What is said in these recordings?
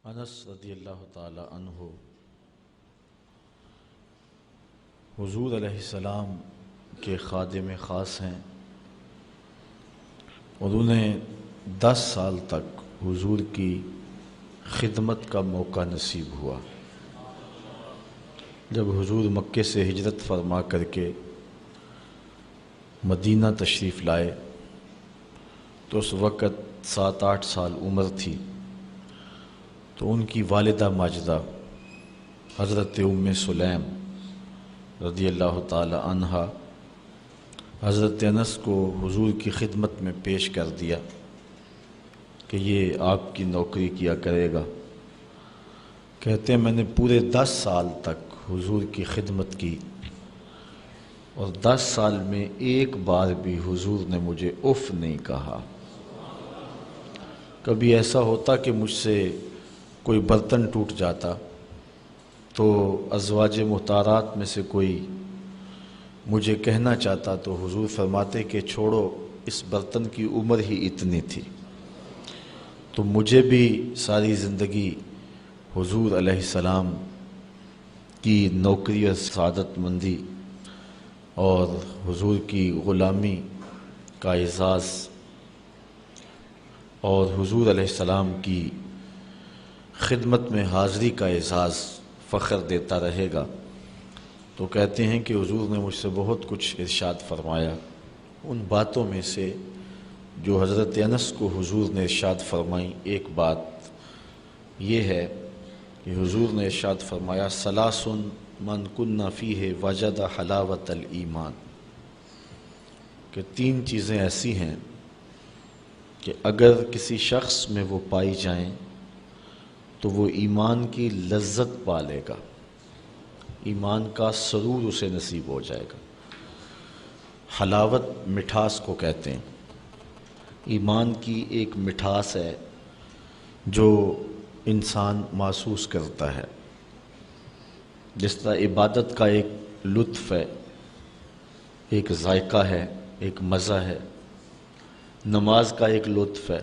انس رضی اللہ تعالی عنہ حضور علیہ السلام کے خادم خاص ہیں اور انہیں 10 سال تک حضور کی خدمت کا موقع نصیب ہوا۔ جب حضور مکے سے ہجرت فرما کر کے مدینہ تشریف لائے تو اس وقت 7-8 سال عمر تھی، تو ان کی والدہ ماجدہ حضرت ام سلیم رضی اللہ تعالی عنہا حضرت انس کو حضور کی خدمت میں پیش کر دیا کہ یہ آپ کی نوکری کیا کرے گا۔ کہتے ہیں میں نے پورے 10 سال تک حضور کی خدمت کی اور 10 سال میں ایک بار بھی حضور نے مجھے اف نہیں کہا۔ کبھی ایسا ہوتا کہ مجھ سے کوئی برتن ٹوٹ جاتا تو ازواج مطہرات میں سے کوئی مجھے کہنا چاہتا تو حضور فرماتے کہ چھوڑو، اس برتن کی عمر ہی اتنی تھی۔ تو مجھے بھی ساری زندگی حضور علیہ السلام کی نوکری اور سعادت مندی اور حضور کی غلامی کا اعزاز اور حضور علیہ السلام کی خدمت میں حاضری کا اعزاز فخر دیتا رہے گا۔ تو کہتے ہیں کہ حضور نے مجھ سے بہت کچھ ارشاد فرمایا۔ ان باتوں میں سے جو حضرت انس کو حضور نے ارشاد فرمائی، ایک بات یہ ہے کہ حضور نے ارشاد فرمایا ثلاث من کن فیہ وجد حلاوت الایمان، کہ 3 چیزیں ایسی ہیں کہ اگر کسی شخص میں وہ پائی جائیں تو وہ ایمان کی لذت پا لے گا، ایمان کا سرور اسے نصیب ہو جائے گا۔ حلاوت مٹھاس کو کہتے ہیں، ایمان کی ایک مٹھاس ہے جو انسان محسوس کرتا ہے، جس طرح عبادت کا ایک لطف ہے، ایک ذائقہ ہے، ایک مزہ ہے، نماز کا ایک لطف ہے،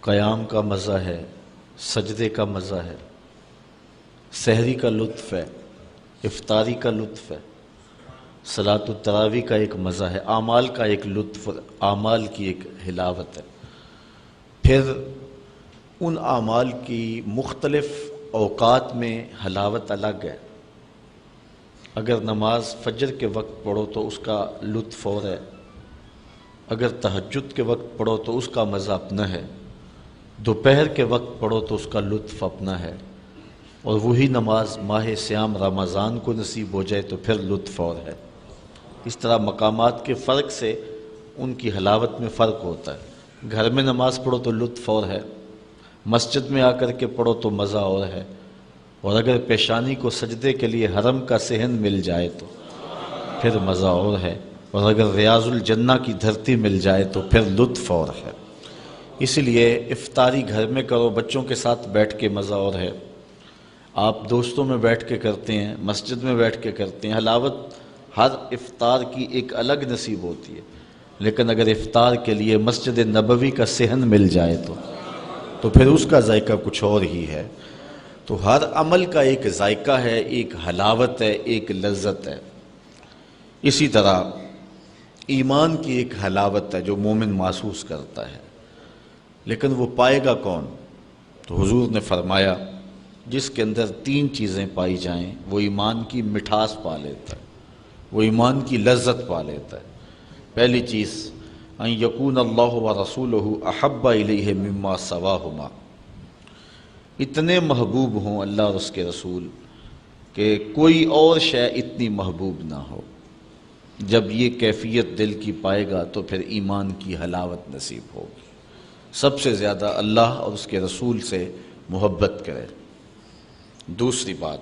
قیام کا مزہ ہے، سجدے کا مزہ ہے، سحری کا لطف ہے، افطاری کا لطف ہے، صلاۃ التراویح کا ایک مزہ ہے، اعمال کا ایک لطف، اعمال کی ایک حلاوت ہے۔ پھر ان اعمال کی مختلف اوقات میں حلاوت الگ ہے۔ اگر نماز فجر کے وقت پڑھو تو اس کا لطف اور ہے، اگر تہجد کے وقت پڑھو تو اس کا مزہ اپنا ہے، دوپہر کے وقت پڑھو تو اس کا لطف اپنا ہے، اور وہی نماز ماہ صیام رمضان کو نصیب ہو جائے تو پھر لطف اور ہے۔ اس طرح مقامات کے فرق سے ان کی حلاوت میں فرق ہوتا ہے۔ گھر میں نماز پڑھو تو لطف اور ہے، مسجد میں آ کر کے پڑھو تو مزہ اور ہے، اور اگر پیشانی کو سجدے کے لیے حرم کا صحن مل جائے تو پھر مزہ اور ہے، اور اگر ریاض الجنہ کی دھرتی مل جائے تو پھر لطف اور ہے۔ اس لیے افطاری گھر میں کرو، بچوں کے ساتھ بیٹھ کے مزہ اور ہے، آپ دوستوں میں بیٹھ کے کرتے ہیں، مسجد میں بیٹھ کے کرتے ہیں، حلاوت ہر افطار کی ایک الگ نصیب ہوتی ہے۔ لیکن اگر افطار کے لیے مسجد نبوی کا صحن مل جائے تو پھر اس کا ذائقہ کچھ اور ہی ہے۔ تو ہر عمل کا ایک ذائقہ ہے، ایک حلاوت ہے، ایک لذت ہے۔ اسی طرح ایمان کی ایک حلاوت ہے جو مومن محسوس کرتا ہے، لیکن وہ پائے گا کون؟ تو حضور نے فرمایا جس کے اندر 3 چیزیں پائی جائیں وہ ایمان کی مٹھاس پا لیتا ہے، وہ ایمان کی لذت پا لیتا ہے۔ پہلی چیز ان یکون اللہ ورسولہ احب الیہ مما سواہما، اتنے محبوب ہوں اللہ اور اس کے رسول کہ کوئی اور شے اتنی محبوب نہ ہو۔ جب یہ کیفیت دل کی پائے گا تو پھر ایمان کی حلاوت نصیب ہوگی۔ سب سے زیادہ اللہ اور اس کے رسول سے محبت کرے۔ دوسری بات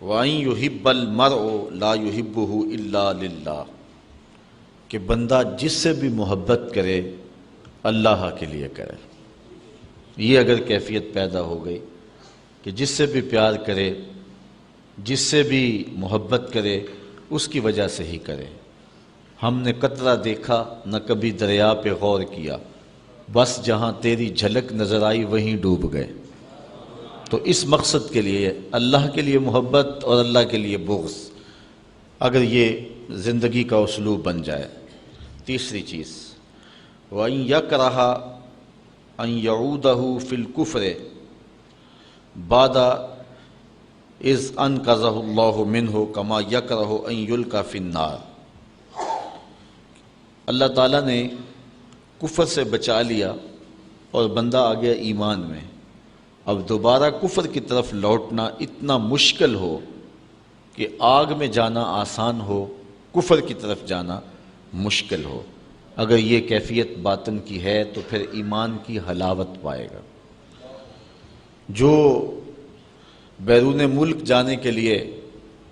وَأَن يُحِبَّ الْمَرْءُ لَا يُحِبُّهُ إِلَّا لِلَّهِ، کہ بندہ جس سے بھی محبت کرے اللہ کے لیے کرے۔ یہ اگر کیفیت پیدا ہو گئی کہ جس سے بھی پیار کرے، جس سے بھی محبت کرے اس کی وجہ سے ہی کرے۔ ہم نے قطرہ دیکھا نہ کبھی دریا پہ غور کیا، بس جہاں تیری جھلک نظر آئی وہیں ڈوب گئے۔ تو اس مقصد کے لیے اللہ کے لیے محبت اور اللہ کے لیے بغض، اگر یہ زندگی کا اسلوب بن جائے۔ تیسری چیز، وَإِن يَكْرَهَ أَن يَعُودَهُ فِي الْكُفْرِ بَعْدَ إِذْ أَنْقَذَهُ اللَّهُ مِنْهُ كَمَا يَكْرَهُ أَن يُلْقَى فِي النَّارِ۔ اللہ تعالیٰ نے کفر سے بچا لیا اور بندہ آ گیا ایمان میں، اب دوبارہ کفر کی طرف لوٹنا اتنا مشکل ہو کہ آگ میں جانا آسان ہو، کفر کی طرف جانا مشکل ہو، اگر یہ کیفیت باطن کی ہے تو پھر ایمان کی حلاوت پائے گا۔ جو بیرون ملک جانے کے لیے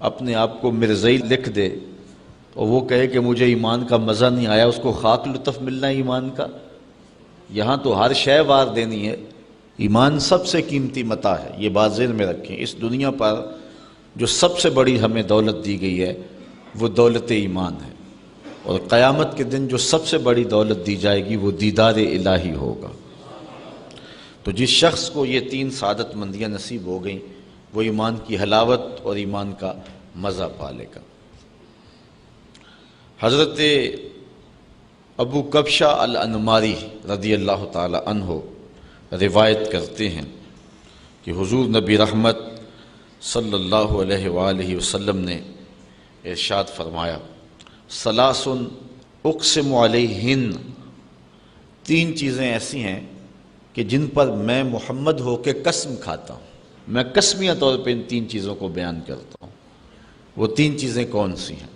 اپنے آپ کو مرزئی لکھ دے اور وہ کہے کہ مجھے ایمان کا مزہ نہیں آیا، اس کو خاک لطف ملنا ہے ایمان کا؟ یہاں تو ہر شے وار دینی ہے، ایمان سب سے قیمتی متاع ہے، یہ بات ذہن میں رکھیں۔ اس دنیا پر جو سب سے بڑی ہمیں دولت دی گئی ہے وہ دولت ایمان ہے، اور قیامت کے دن جو سب سے بڑی دولت دی جائے گی وہ دیدار الہی ہوگا۔ تو جس شخص کو یہ تین سعادت مندیاں نصیب ہو گئیں وہ ایمان کی حلاوت اور ایمان کا مزہ پالے گا۔ حضرت ابو کبشہ الانماری رضی اللہ تعالی عنہ روایت کرتے ہیں کہ حضور نبی رحمت صلی اللہ علیہ وآلہ وسلم نے ارشاد فرمایا، ثلاث اقسم علیہن، تین چیزیں ایسی ہیں کہ جن پر میں محمد ہو کے قسم کھاتا ہوں، میں قسمیہ طور پہ ان تین چیزوں کو بیان کرتا ہوں۔ وہ تین چیزیں کون سی ہیں؟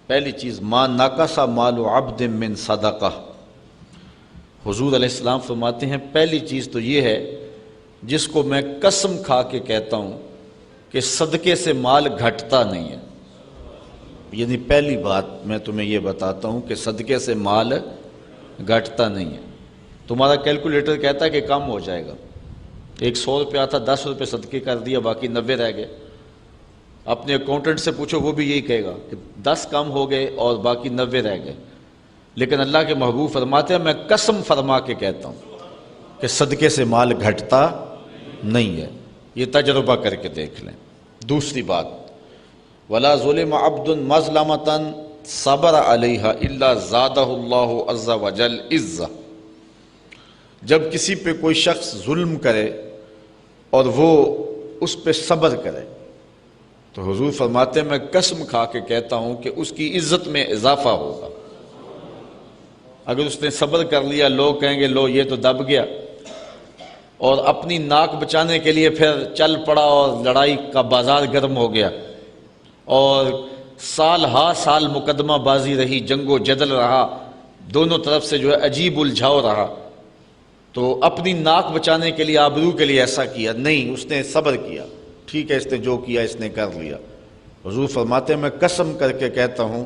پہلی چیز، ما نقص مال عبد من صدقہ۔ حضور علیہ السلام فرماتے ہیں پہلی چیز تو یہ ہے جس کو میں قسم کھا کے کہتا ہوں کہ صدقے سے مال گھٹتا نہیں ہے۔ یعنی پہلی بات میں تمہیں یہ بتاتا ہوں کہ صدقے سے مال گھٹتا نہیں ہے۔ تمہارا کیلکولیٹر کہتا ہے کہ کم ہو جائے گا، 100 روپیہ تھا 10 روپے صدقے کر دیا، باقی 90 رہ گئے۔ اپنے اکاؤنٹنٹ سے پوچھو، وہ بھی یہی کہے گا کہ 10 کم ہو گئے اور باقی 90 رہ گئے۔ لیکن اللہ کے محبوب فرماتے ہیں میں قسم فرما کے کہتا ہوں کہ صدقے سے مال گھٹتا نہیں ہے، یہ تجربہ کر کے دیکھ لیں۔ دوسری بات، وَلَا ظُلِمَ عَبْدٌ مَظْلَمَةً صَبَرَ عَلَيْهَا إِلَّا زَادَهُ اللَّهُ عَزَّ وَجَلَّ عِزَّةً، جب کسی پہ کوئی شخص ظلم کرے اور وہ اس پہ صبر کرے تو حضور فرماتے ہیں میں قسم کھا کے کہتا ہوں کہ اس کی عزت میں اضافہ ہوگا۔ اگر اس نے صبر کر لیا، لوگ کہیں گے لو یہ تو دب گیا، اور اپنی ناک بچانے کے لیے پھر چل پڑا اور لڑائی کا بازار گرم ہو گیا، اور سال ہا سال مقدمہ بازی رہی، جنگ و جدل رہا، دونوں طرف سے جو ہے عجیب الجھاؤ رہا، تو اپنی ناک بچانے کے لیے، آبرو کے لیے ایسا کیا نہیں، اس نے صبر کیا، ٹھیک ہے اس نے جو کیا اس نے کر لیا۔ حضور فرماتے ہیں میں قسم کر کے کہتا ہوں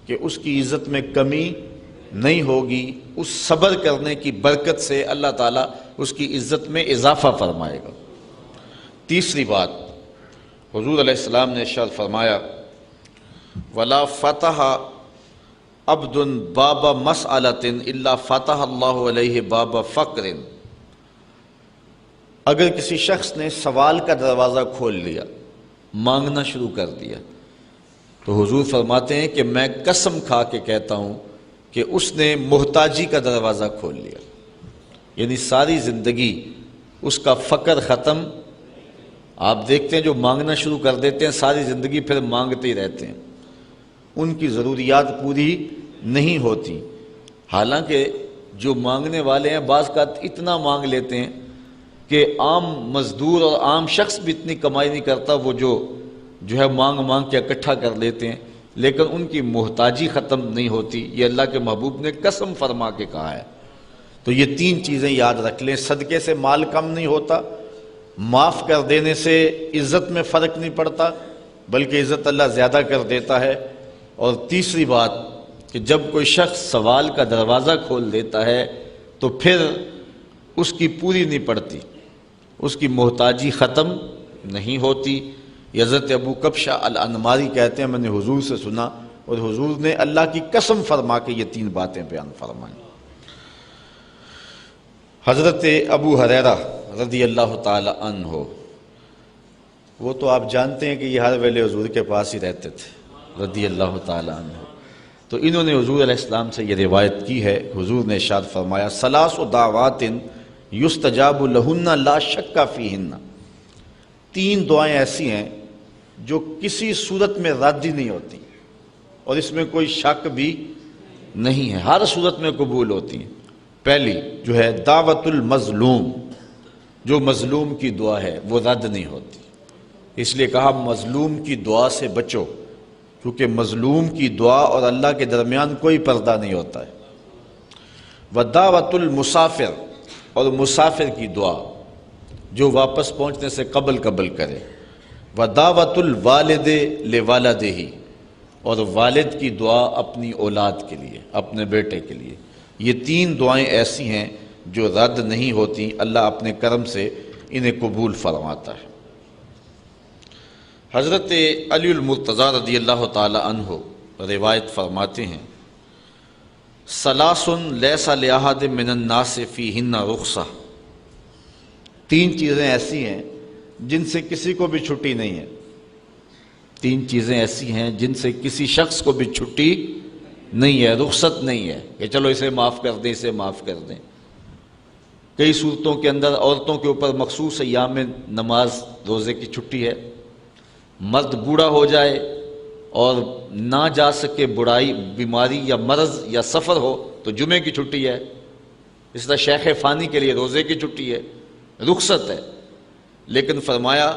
کہ اس کی عزت میں کمی نہیں ہوگی، اس صبر کرنے کی برکت سے اللہ تعالیٰ اس کی عزت میں اضافہ فرمائے گا۔ تیسری بات، حضور علیہ السلام نے ارشاد فرمایا وَلَا فَتَحَ عَبْدٌ بَابَ مَسْأَلَةٍ إِلَّا فَتَحَ اللَّهُ عَلَيْهِ بَابَ فَقْرٍ، اگر کسی شخص نے سوال کا دروازہ کھول لیا، مانگنا شروع کر دیا، تو حضور فرماتے ہیں کہ میں قسم کھا کے کہتا ہوں کہ اس نے محتاجی کا دروازہ کھول لیا، یعنی ساری زندگی اس کا فقر ختم۔ آپ دیکھتے ہیں جو مانگنا شروع کر دیتے ہیں ساری زندگی پھر مانگتے ہی رہتے ہیں، ان کی ضروریات پوری نہیں ہوتی۔ حالانکہ جو مانگنے والے ہیں بعض کا اتنا مانگ لیتے ہیں کہ عام مزدور اور عام شخص بھی اتنی کمائی نہیں کرتا، وہ جو ہے مانگ کے اکٹھا کر لیتے ہیں، لیکن ان کی محتاجی ختم نہیں ہوتی۔ یہ اللہ کے محبوب نے قسم فرما کے کہا ہے۔ تو یہ تین چیزیں یاد رکھ لیں، صدقے سے مال کم نہیں ہوتا، معاف کر دینے سے عزت میں فرق نہیں پڑتا بلکہ عزت اللہ زیادہ کر دیتا ہے، اور تیسری بات کہ جب کوئی شخص سوال کا دروازہ کھول دیتا ہے تو پھر اس کی پوری نہیں پڑتی، اس کی محتاجی ختم نہیں ہوتی۔ حضرت ابو کبشہ الانماری کہتے ہیں میں نے حضور سے سنا اور حضور نے اللہ کی قسم فرما کے یہ تین باتیں بیان فرمائیں۔ حضرت ابو ہریرہ رضی اللہ تعالی عنہ، وہ تو آپ جانتے ہیں کہ یہ ہر ویلے حضور کے پاس ہی رہتے تھے رضی اللہ تعالی عنہ، تو انہوں نے حضور علیہ السلام سے یہ روایت کی ہے، حضور نے ارشاد فرمایا ثلاث دعوات یستجاب لہن لا شک فیہن، تین دعائیں ایسی ہیں جو کسی صورت میں رد ہی نہیں ہوتی اور اس میں کوئی شک بھی نہیں ہے، ہر صورت میں قبول ہوتی ہیں۔ پہلی جو ہے دعوت المظلوم، جو مظلوم کی دعا ہے وہ رد نہیں ہوتی، اس لیے کہا مظلوم کی دعا سے بچو، کیونکہ مظلوم کی دعا اور اللہ کے درمیان کوئی پردہ نہیں ہوتا ہے۔ ودعوت المسافر، اور مسافر کی دعا جو واپس پہنچنے سے قبل کرے۔ ودعوت الوالد لوالدہ، اور والد کی دعا اپنی اولاد کے لیے، اپنے بیٹے کے لیے۔ یہ تین دعائیں ایسی ہیں جو رد نہیں ہوتی، اللہ اپنے کرم سے انہیں قبول فرماتا ہے۔ حضرت علی المرتضیٰ رضی اللہ تعالی عنہ روایت فرماتے ہیں ثلاث لیس لأحد من الناس فیہن رخصہ، تین چیزیں ایسی ہیں جن سے کسی کو بھی چھٹی نہیں ہے، تین چیزیں ایسی ہیں جن سے کسی شخص کو بھی چھٹی نہیں ہے، رخصت نہیں ہے کہ چلو اسے معاف کر دیں، اسے معاف کر دیں۔ کئی صورتوں کے اندر عورتوں کے اوپر مخصوص ایام میں نماز روزے کی چھٹی ہے، مرد بوڑھا ہو جائے اور نہ جا سکے، بڑائی، بیماری یا مرض یا سفر ہو تو جمعے کی چھٹی ہے، اس طرح شیخ فانی کے لیے روزے کی چھٹی ہے، رخصت ہے۔ لیکن فرمایا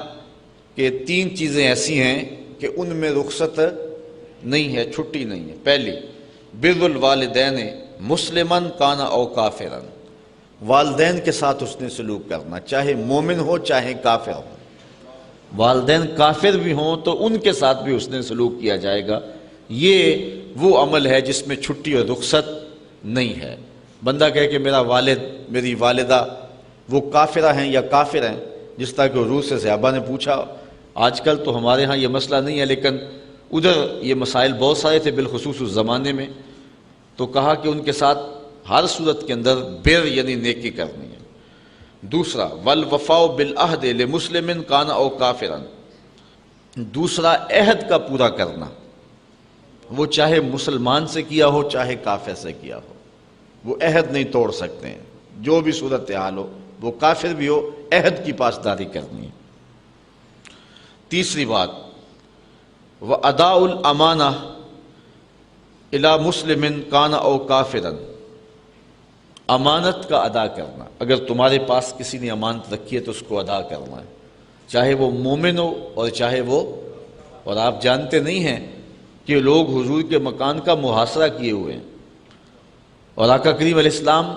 کہ تین چیزیں ایسی ہیں کہ ان میں رخصت نہیں ہے، چھٹی نہیں ہے۔ پہلی بر الوالدین مسلمن کان او کافرن، والدین کے ساتھ اس نے سلوک کرنا، چاہے مومن ہو چاہے کافر ہو، والدین کافر بھی ہوں تو ان کے ساتھ بھی اس نے سلوک کیا جائے گا۔ یہ وہ عمل ہے جس میں چھٹی اور رخصت نہیں ہے۔ بندہ کہے کہ میرا والد، میری والدہ وہ کافرہ ہیں یا کافر ہیں، جس طرح کہ حضور سے صحابہ نے پوچھا، آج کل تو ہمارے ہاں یہ مسئلہ نہیں ہے لیکن ادھر یہ مسائل بہت سارے تھے بالخصوص اس زمانے میں، تو کہا کہ ان کے ساتھ ہر صورت کے اندر بر یعنی نیکی کرنی ہے۔ دوسرا والوفاء بالعہد لمسلم کان او کافرا، دوسرا عہد کا پورا کرنا، وہ چاہے مسلمان سے کیا ہو چاہے کافر سے کیا ہو، وہ عہد نہیں توڑ سکتے ہیں، جو بھی صورت حال ہو، وہ کافر بھی ہو، عہد کی پاسداری کرنی ہے۔ تیسری بات وَأَدَاءُ الْأَمَانَةِ إِلَى مُسْلِمٍ كَانَ أَوْ كَافِرًا، امانت کا ادا کرنا، اگر تمہارے پاس کسی نے امانت رکھی ہے تو اس کو ادا کرنا ہے، چاہے وہ مومن ہو اور چاہے وہ، اور آپ جانتے نہیں ہیں کہ لوگ حضور کے مکان کا محاصرہ کیے ہوئے ہیں اور آقا کریم علیہ السلام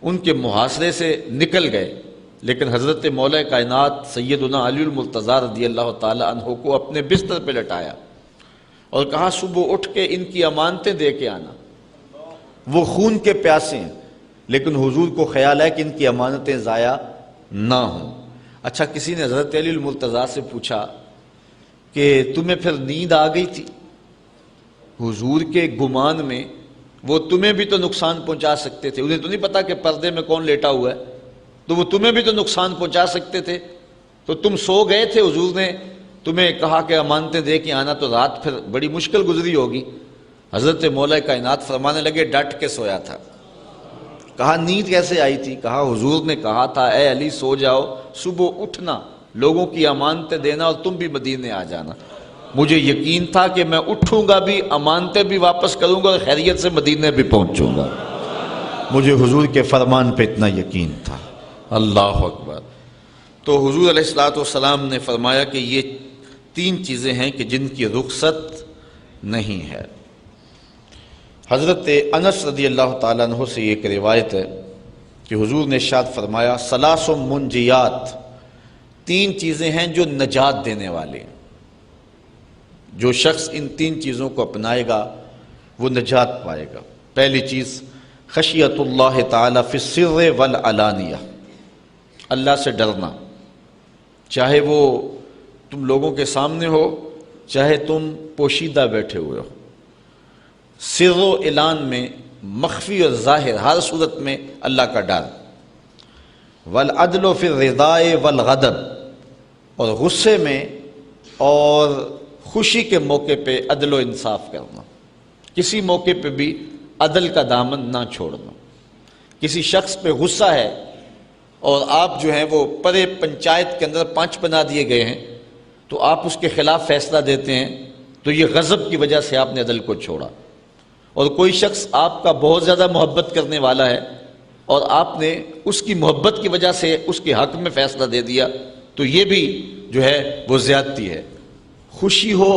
ان کے محاصرے سے نکل گئے، لیکن حضرت مولا کائنات سیدنا علی المرتضیٰ رضی اللہ تعالی عنہ کو اپنے بستر پہ لٹایا اور کہا صبح اٹھ کے ان کی امانتیں دے کے آنا، وہ خون کے پیاسے ہیں لیکن حضور کو خیال ہے کہ ان کی امانتیں ضائع نہ ہوں۔ اچھا، کسی نے حضرت علی المرتضیٰ سے پوچھا کہ تمہیں پھر نیند آ گئی تھی؟ حضور کے گمان میں وہ تمہیں بھی تو نقصان پہنچا سکتے تھے، انہیں تو نہیں پتا کہ پردے میں کون لیٹا ہوا ہے، تو وہ تمہیں بھی تو نقصان پہنچا سکتے تھے، تو تم سو گئے تھے، حضور نے تمہیں کہا کہ امانتیں دے کے آنا، تو رات پھر بڑی مشکل گزری ہوگی۔ حضرت مولا کائنات فرمانے لگے ڈٹ کے سویا تھا۔ کہا نیند کیسے آئی تھی؟ کہا حضور نے کہا تھا اے علی سو جاؤ، صبح اٹھنا، لوگوں کی امانتیں دینا اور تم بھی مدینے آ جانا۔ مجھے یقین تھا کہ میں اٹھوں گا بھی، امانتیں بھی واپس کروں گا اور خیریت سے مدینے بھی پہنچوں گا، مجھے حضور کے فرمان پہ اتنا یقین تھا۔ اللہ اکبر۔ تو حضور علیہ الصلوۃ والسلام نے فرمایا کہ یہ تین چیزیں ہیں کہ جن کی رخصت نہیں ہے۔ حضرت انس رضی اللہ تعالیٰ عنہ سے ایک روایت ہے کہ حضور نے ارشاد فرمایا ثلاث منجیات، تین چیزیں ہیں جو نجات دینے والے ہیں، جو شخص ان تین چیزوں کو اپنائے گا وہ نجات پائے گا۔ پہلی چیز خشیت اللہ تعالیٰ فی السر والعلانیہ، اللہ سے ڈرنا، چاہے وہ تم لوگوں کے سامنے ہو چاہے تم پوشیدہ بیٹھے ہوئے ہو، سر و اعلان میں، مخفی اور ظاہر، ہر صورت میں اللہ کا ڈر۔ والعدل فی الرضاء والغضب، اور غصے میں اور خوشی کے موقع پہ عدل و انصاف کرنا، کسی موقع پہ بھی عدل کا دامن نہ چھوڑنا۔ کسی شخص پہ غصہ ہے اور آپ جو ہیں وہ پرے پنچایت کے اندر 5 بنا دیے گئے ہیں، تو آپ اس کے خلاف فیصلہ دیتے ہیں، تو یہ غضب کی وجہ سے آپ نے عدل کو چھوڑا۔ اور کوئی شخص آپ کا بہت زیادہ محبت کرنے والا ہے اور آپ نے اس کی محبت کی وجہ سے اس کے حق میں فیصلہ دے دیا، تو یہ بھی جو ہے وہ زیادتی ہے۔ خوشی ہو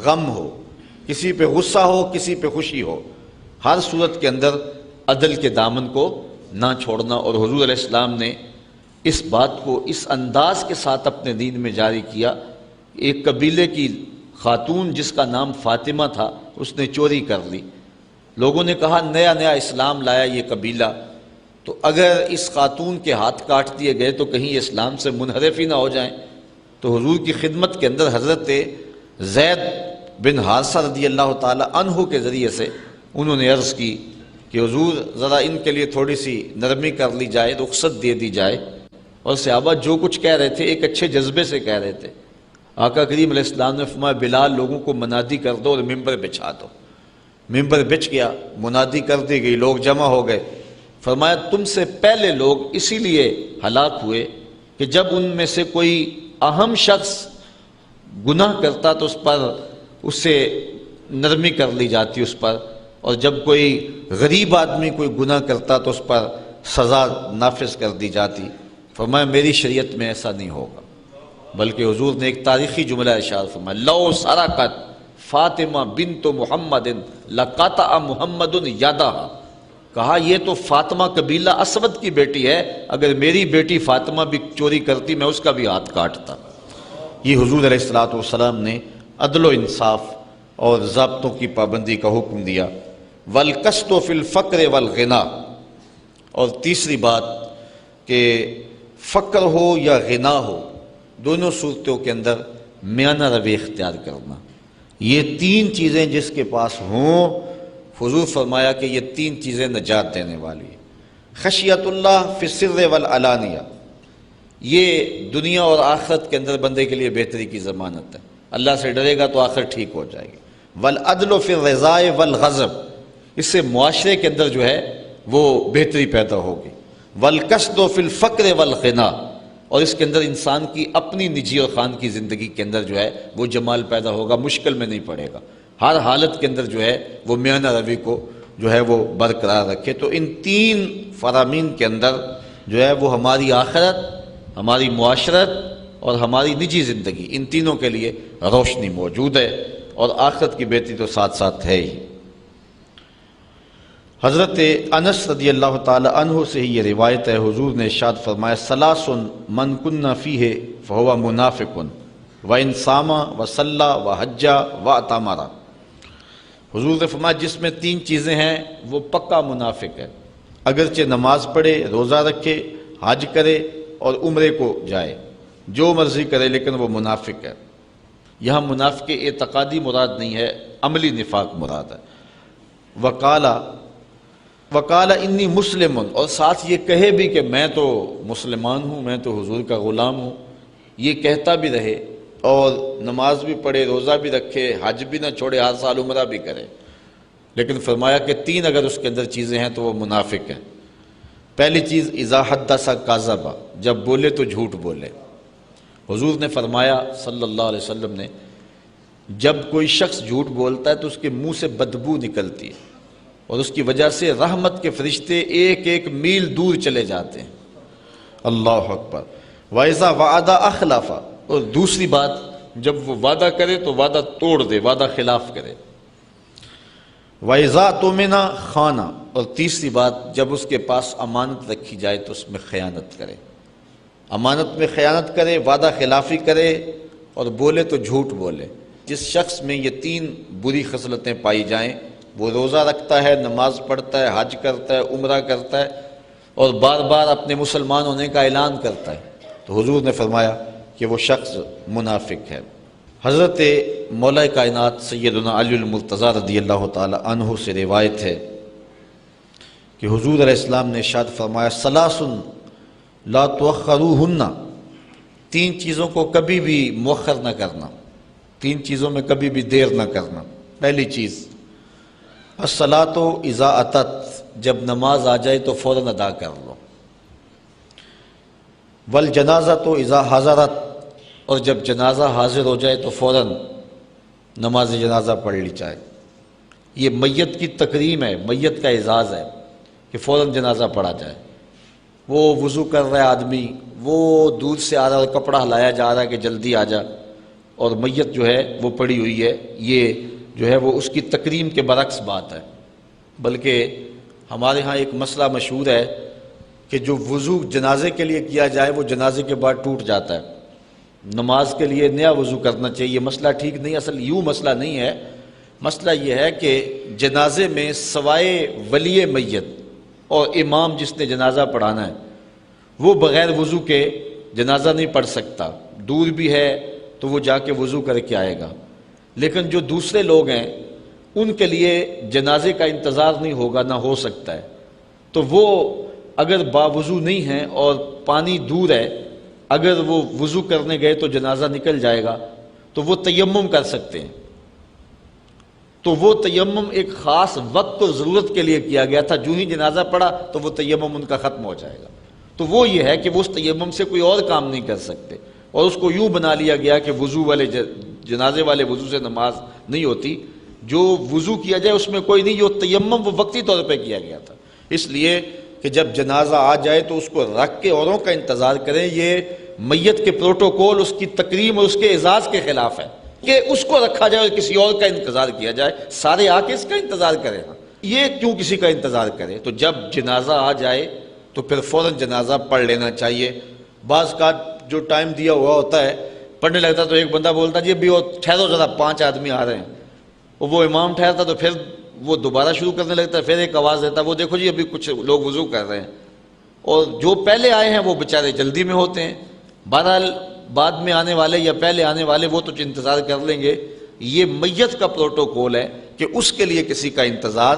غم ہو، کسی پہ غصہ ہو کسی پہ خوشی ہو، ہر صورت کے اندر عدل کے دامن کو نہ چھوڑنا۔ اور حضور علیہ السلام نے اس بات کو اس انداز کے ساتھ اپنے دین میں جاری کیا۔ ایک قبیلے کی خاتون جس کا نام فاطمہ تھا، اس نے چوری کر لی۔ لوگوں نے کہا نیا نیا اسلام لایا یہ قبیلہ، تو اگر اس خاتون کے ہاتھ کاٹ دیے گئے تو کہیں یہ اسلام سے منحرف ہی نہ ہو جائیں۔ تو حضور کی خدمت کے اندر حضرت زید بن حارثہ رضی اللہ تعالی عنہ کے ذریعے سے انہوں نے عرض کی کہ حضور ذرا ان کے لیے تھوڑی سی نرمی کر لی جائے، رخصت دے دی جائے۔ اور صحابہ جو کچھ کہہ رہے تھے ایک اچھے جذبے سے کہہ رہے تھے۔ آقا کریم علیہ السلام نے فرمایا بلال لوگوں کو منادی کر دو اور ممبر بچھا دو۔ ممبر بچھ گیا، منادی کر دی گئی، لوگ جمع ہو گئے۔ فرمایا تم سے پہلے لوگ اسی لیے ہلاک ہوئے کہ جب ان میں سے کوئی اہم شخص گناہ کرتا تو اس پر اس سے نرمی کر لی جاتی اس پر، اور جب کوئی غریب آدمی کوئی گناہ کرتا تو اس پر سزا نافذ کر دی جاتی۔ فرمایا میری شریعت میں ایسا نہیں ہوگا، بلکہ حضور نے ایک تاریخی جملہ ارشاد فرمایا لو سرقت فاطمہ بنت محمد لقطع محمد یدہا، کہا یہ تو فاطمہ قبیلہ اسود کی بیٹی ہے، اگر میری بیٹی فاطمہ بھی چوری کرتی میں اس کا بھی ہاتھ کاٹتا۔ یہ حضور علیہ الصلوۃ والسلام نے عدل و انصاف اور ضابطوں کی پابندی کا حکم دیا۔ والقسط فی الفقر والغنا، اور تیسری بات کہ فقر ہو یا غنا ہو، دونوں صورتوں کے اندر میانہ روی اختیار کرنا۔ یہ 3 چیزیں جس کے پاس ہوں، حضور فرمایا کہ یہ 3 چیزیں نجات دینے والی ہیں۔ خشیت اللہ فی السر والعلانیہ، یہ دنیا اور آخرت کے اندر بندے کے لیے بہتری کی ضمانت ہے، اللہ سے ڈرے گا تو آخرت ٹھیک ہو جائے گی۔ والعدل فی الرضاء والغضب، اس سے معاشرے کے اندر جو ہے وہ بہتری پیدا ہوگی۔ والقصد فی الفقر والغنا، اور اس کے اندر انسان کی اپنی نجی اور خان کی زندگی کے اندر جو ہے وہ جمال پیدا ہوگا، مشکل میں نہیں پڑے گا، ہر حالت کے اندر جو ہے وہ میانہ روی کو جو ہے وہ برقرار رکھے۔ تو ان 3 فرامین کے اندر جو ہے وہ ہماری آخرت، ہماری معاشرت اور ہماری نجی زندگی، ان تینوں کے لیے روشنی موجود ہے، اور آخرت کی بہتری تو ساتھ ساتھ ہے ہی۔ حضرت انس رضی اللہ تعالی عنہ سے ہی یہ روایت ہے، حضور نے ارشاد فرمایا ثلاث من کن فیہ فہو منافق وان صام وصلی وحج واعتمر۔ حضور نے فرمایا جس میں 3 چیزیں ہیں وہ پکا منافق ہے، اگرچہ نماز پڑھے، روزہ رکھے، حج کرے اور عمرے کو جائے، جو مرضی کرے، لیکن وہ منافق ہے۔ یہاں منافق اعتقادی مراد نہیں ہے، عملی نفاق مراد ہے۔ وقال انی مسلم، اور ساتھ یہ کہے بھی کہ میں تو مسلمان ہوں، میں تو حضور کا غلام ہوں، یہ کہتا بھی رہے اور نماز بھی پڑھے، روزہ بھی رکھے، حج بھی نہ چھوڑے، ہر سال عمرہ بھی کرے، لیکن فرمایا کہ 3 اگر اس کے اندر چیزیں ہیں تو وہ منافق ہیں۔ پہلی چیز اذا حدث کذب، جب بولے تو جھوٹ بولے۔ حضور نے فرمایا صلی اللہ علیہ وسلم نے جب کوئی شخص جھوٹ بولتا ہے تو اس کے منہ سے بدبو نکلتی ہے، اور اس کی وجہ سے رحمت کے فرشتے 1 میل دور چلے جاتے ہیں۔ اللہ اکبر۔ وَإِذَا وَعَدَ أَخْلَفَ، اور دوسری بات جب وہ وعدہ کرے تو وعدہ توڑ دے، وعدہ خلاف کرے۔ وَإِذَا اؤْتُمِنَ خَانَ، اور تیسری بات جب اس کے پاس امانت رکھی جائے تو اس میں خیانت کرے، امانت میں خیانت کرے، وعدہ خلافی کرے اور بولے تو جھوٹ بولے۔ جس شخص میں یہ 3 بری خصلتیں پائی جائیں، وہ روزہ رکھتا ہے، نماز پڑھتا ہے، حج کرتا ہے، عمرہ کرتا ہے اور بار بار اپنے مسلمان ہونے کا اعلان کرتا ہے، تو حضور نے فرمایا کہ وہ شخص منافق ہے۔ حضرت مولا کائنات سیدنا علی المرتضیٰ رضی اللہ تعالی عنہ سے روایت ہے کہ حضور علیہ السلام نے ارشاد فرمایا ثلاث لا تؤخروہن، تین چیزوں کو کبھی بھی مؤخر نہ کرنا، تین چیزوں میں کبھی بھی دیر نہ کرنا۔ پہلی چیز الصلاۃ اذا اتت، جب نماز آ جائے تو فوراً ادا کر لو۔ والجنازۃ اذا حضرت، اور جب جنازہ حاضر ہو جائے تو فوراً نماز جنازہ پڑھ لی جائے۔ یہ میت کی تکریم ہے، میت کا اعزاز ہے کہ فوراً جنازہ پڑھا جائے۔ وہ وضو کر رہا ہے آدمی، وہ دور سے آ رہا ہے، کپڑا ہلایا جا رہا ہے کہ جلدی آ جا، اور میت جو ہے وہ پڑی ہوئی ہے، یہ جو ہے وہ اس کی تکریم کے برعکس بات ہے۔ بلکہ ہمارے ہاں ایک مسئلہ مشہور ہے کہ جو وضو جنازے کے لیے کیا جائے وہ جنازے کے بعد ٹوٹ جاتا ہے، نماز کے لیے نیا وضو کرنا چاہیے۔ یہ مسئلہ ٹھیک نہیں، اصل یوں مسئلہ نہیں ہے۔ مسئلہ یہ ہے کہ جنازے میں سوائے ولی میت اور امام جس نے جنازہ پڑھانا ہے، وہ بغیر وضو کے جنازہ نہیں پڑھ سکتا، دور بھی ہے تو وہ جا کے وضو کر کے آئے گا۔ لیکن جو دوسرے لوگ ہیں ان کے لیے جنازے کا انتظار نہیں ہوگا، نہ ہو سکتا ہے، تو وہ اگر باوضو نہیں ہیں اور پانی دور ہے، اگر وہ وضو کرنے گئے تو جنازہ نکل جائے گا تو وہ تیمم کر سکتے ہیں۔ تو وہ تیمم ایک خاص وقت اور ضرورت کے لیے کیا گیا تھا، جو ہی جنازہ پڑا تو وہ تیمم ان کا ختم ہو جائے گا۔ تو وہ یہ ہے کہ وہ اس تیمم سے کوئی اور کام نہیں کر سکتے، اور اس کو یوں بنا لیا گیا کہ وضو والے جنازے والے وضو سے نماز نہیں ہوتی، جو وضو کیا جائے اس میں کوئی نہیں، جو تیمم وہ وقتی طور پہ کیا گیا تھا۔ اس لیے کہ جب جنازہ آ جائے تو اس کو رکھ کے اوروں کا انتظار کریں، یہ میت کے پروٹوکول، اس کی تکریم اور اس کے اعزاز کے خلاف ہے کہ اس کو رکھا جائے اور کسی اور کا انتظار کیا جائے، سارے آ کے اس کا انتظار کریں نا، یہ کیوں کسی کا انتظار کرے؟ تو جب جنازہ آ جائے تو پھر فوراً جنازہ پڑھ لینا چاہیے۔ بعض کا جو ٹائم دیا ہوا ہوتا ہے پڑھنے لگتا تو ایک بندہ بولتا جی ابھی وہ ٹھہرو ذرا، 5 آدمی آ رہے ہیں، اور وہ امام ٹھہرتا تو پھر وہ دوبارہ شروع کرنے لگتا ہے، پھر ایک آواز دیتا وہ دیکھو جی ابھی کچھ لوگ وضو کر رہے ہیں، اور جو پہلے آئے ہیں وہ بیچارے جلدی میں ہوتے ہیں۔ بہرحال بعد میں آنے والے یا پہلے آنے والے وہ تو انتظار کر لیں گے۔ یہ میت کا پروٹوکول ہے کہ اس کے لیے کسی کا انتظار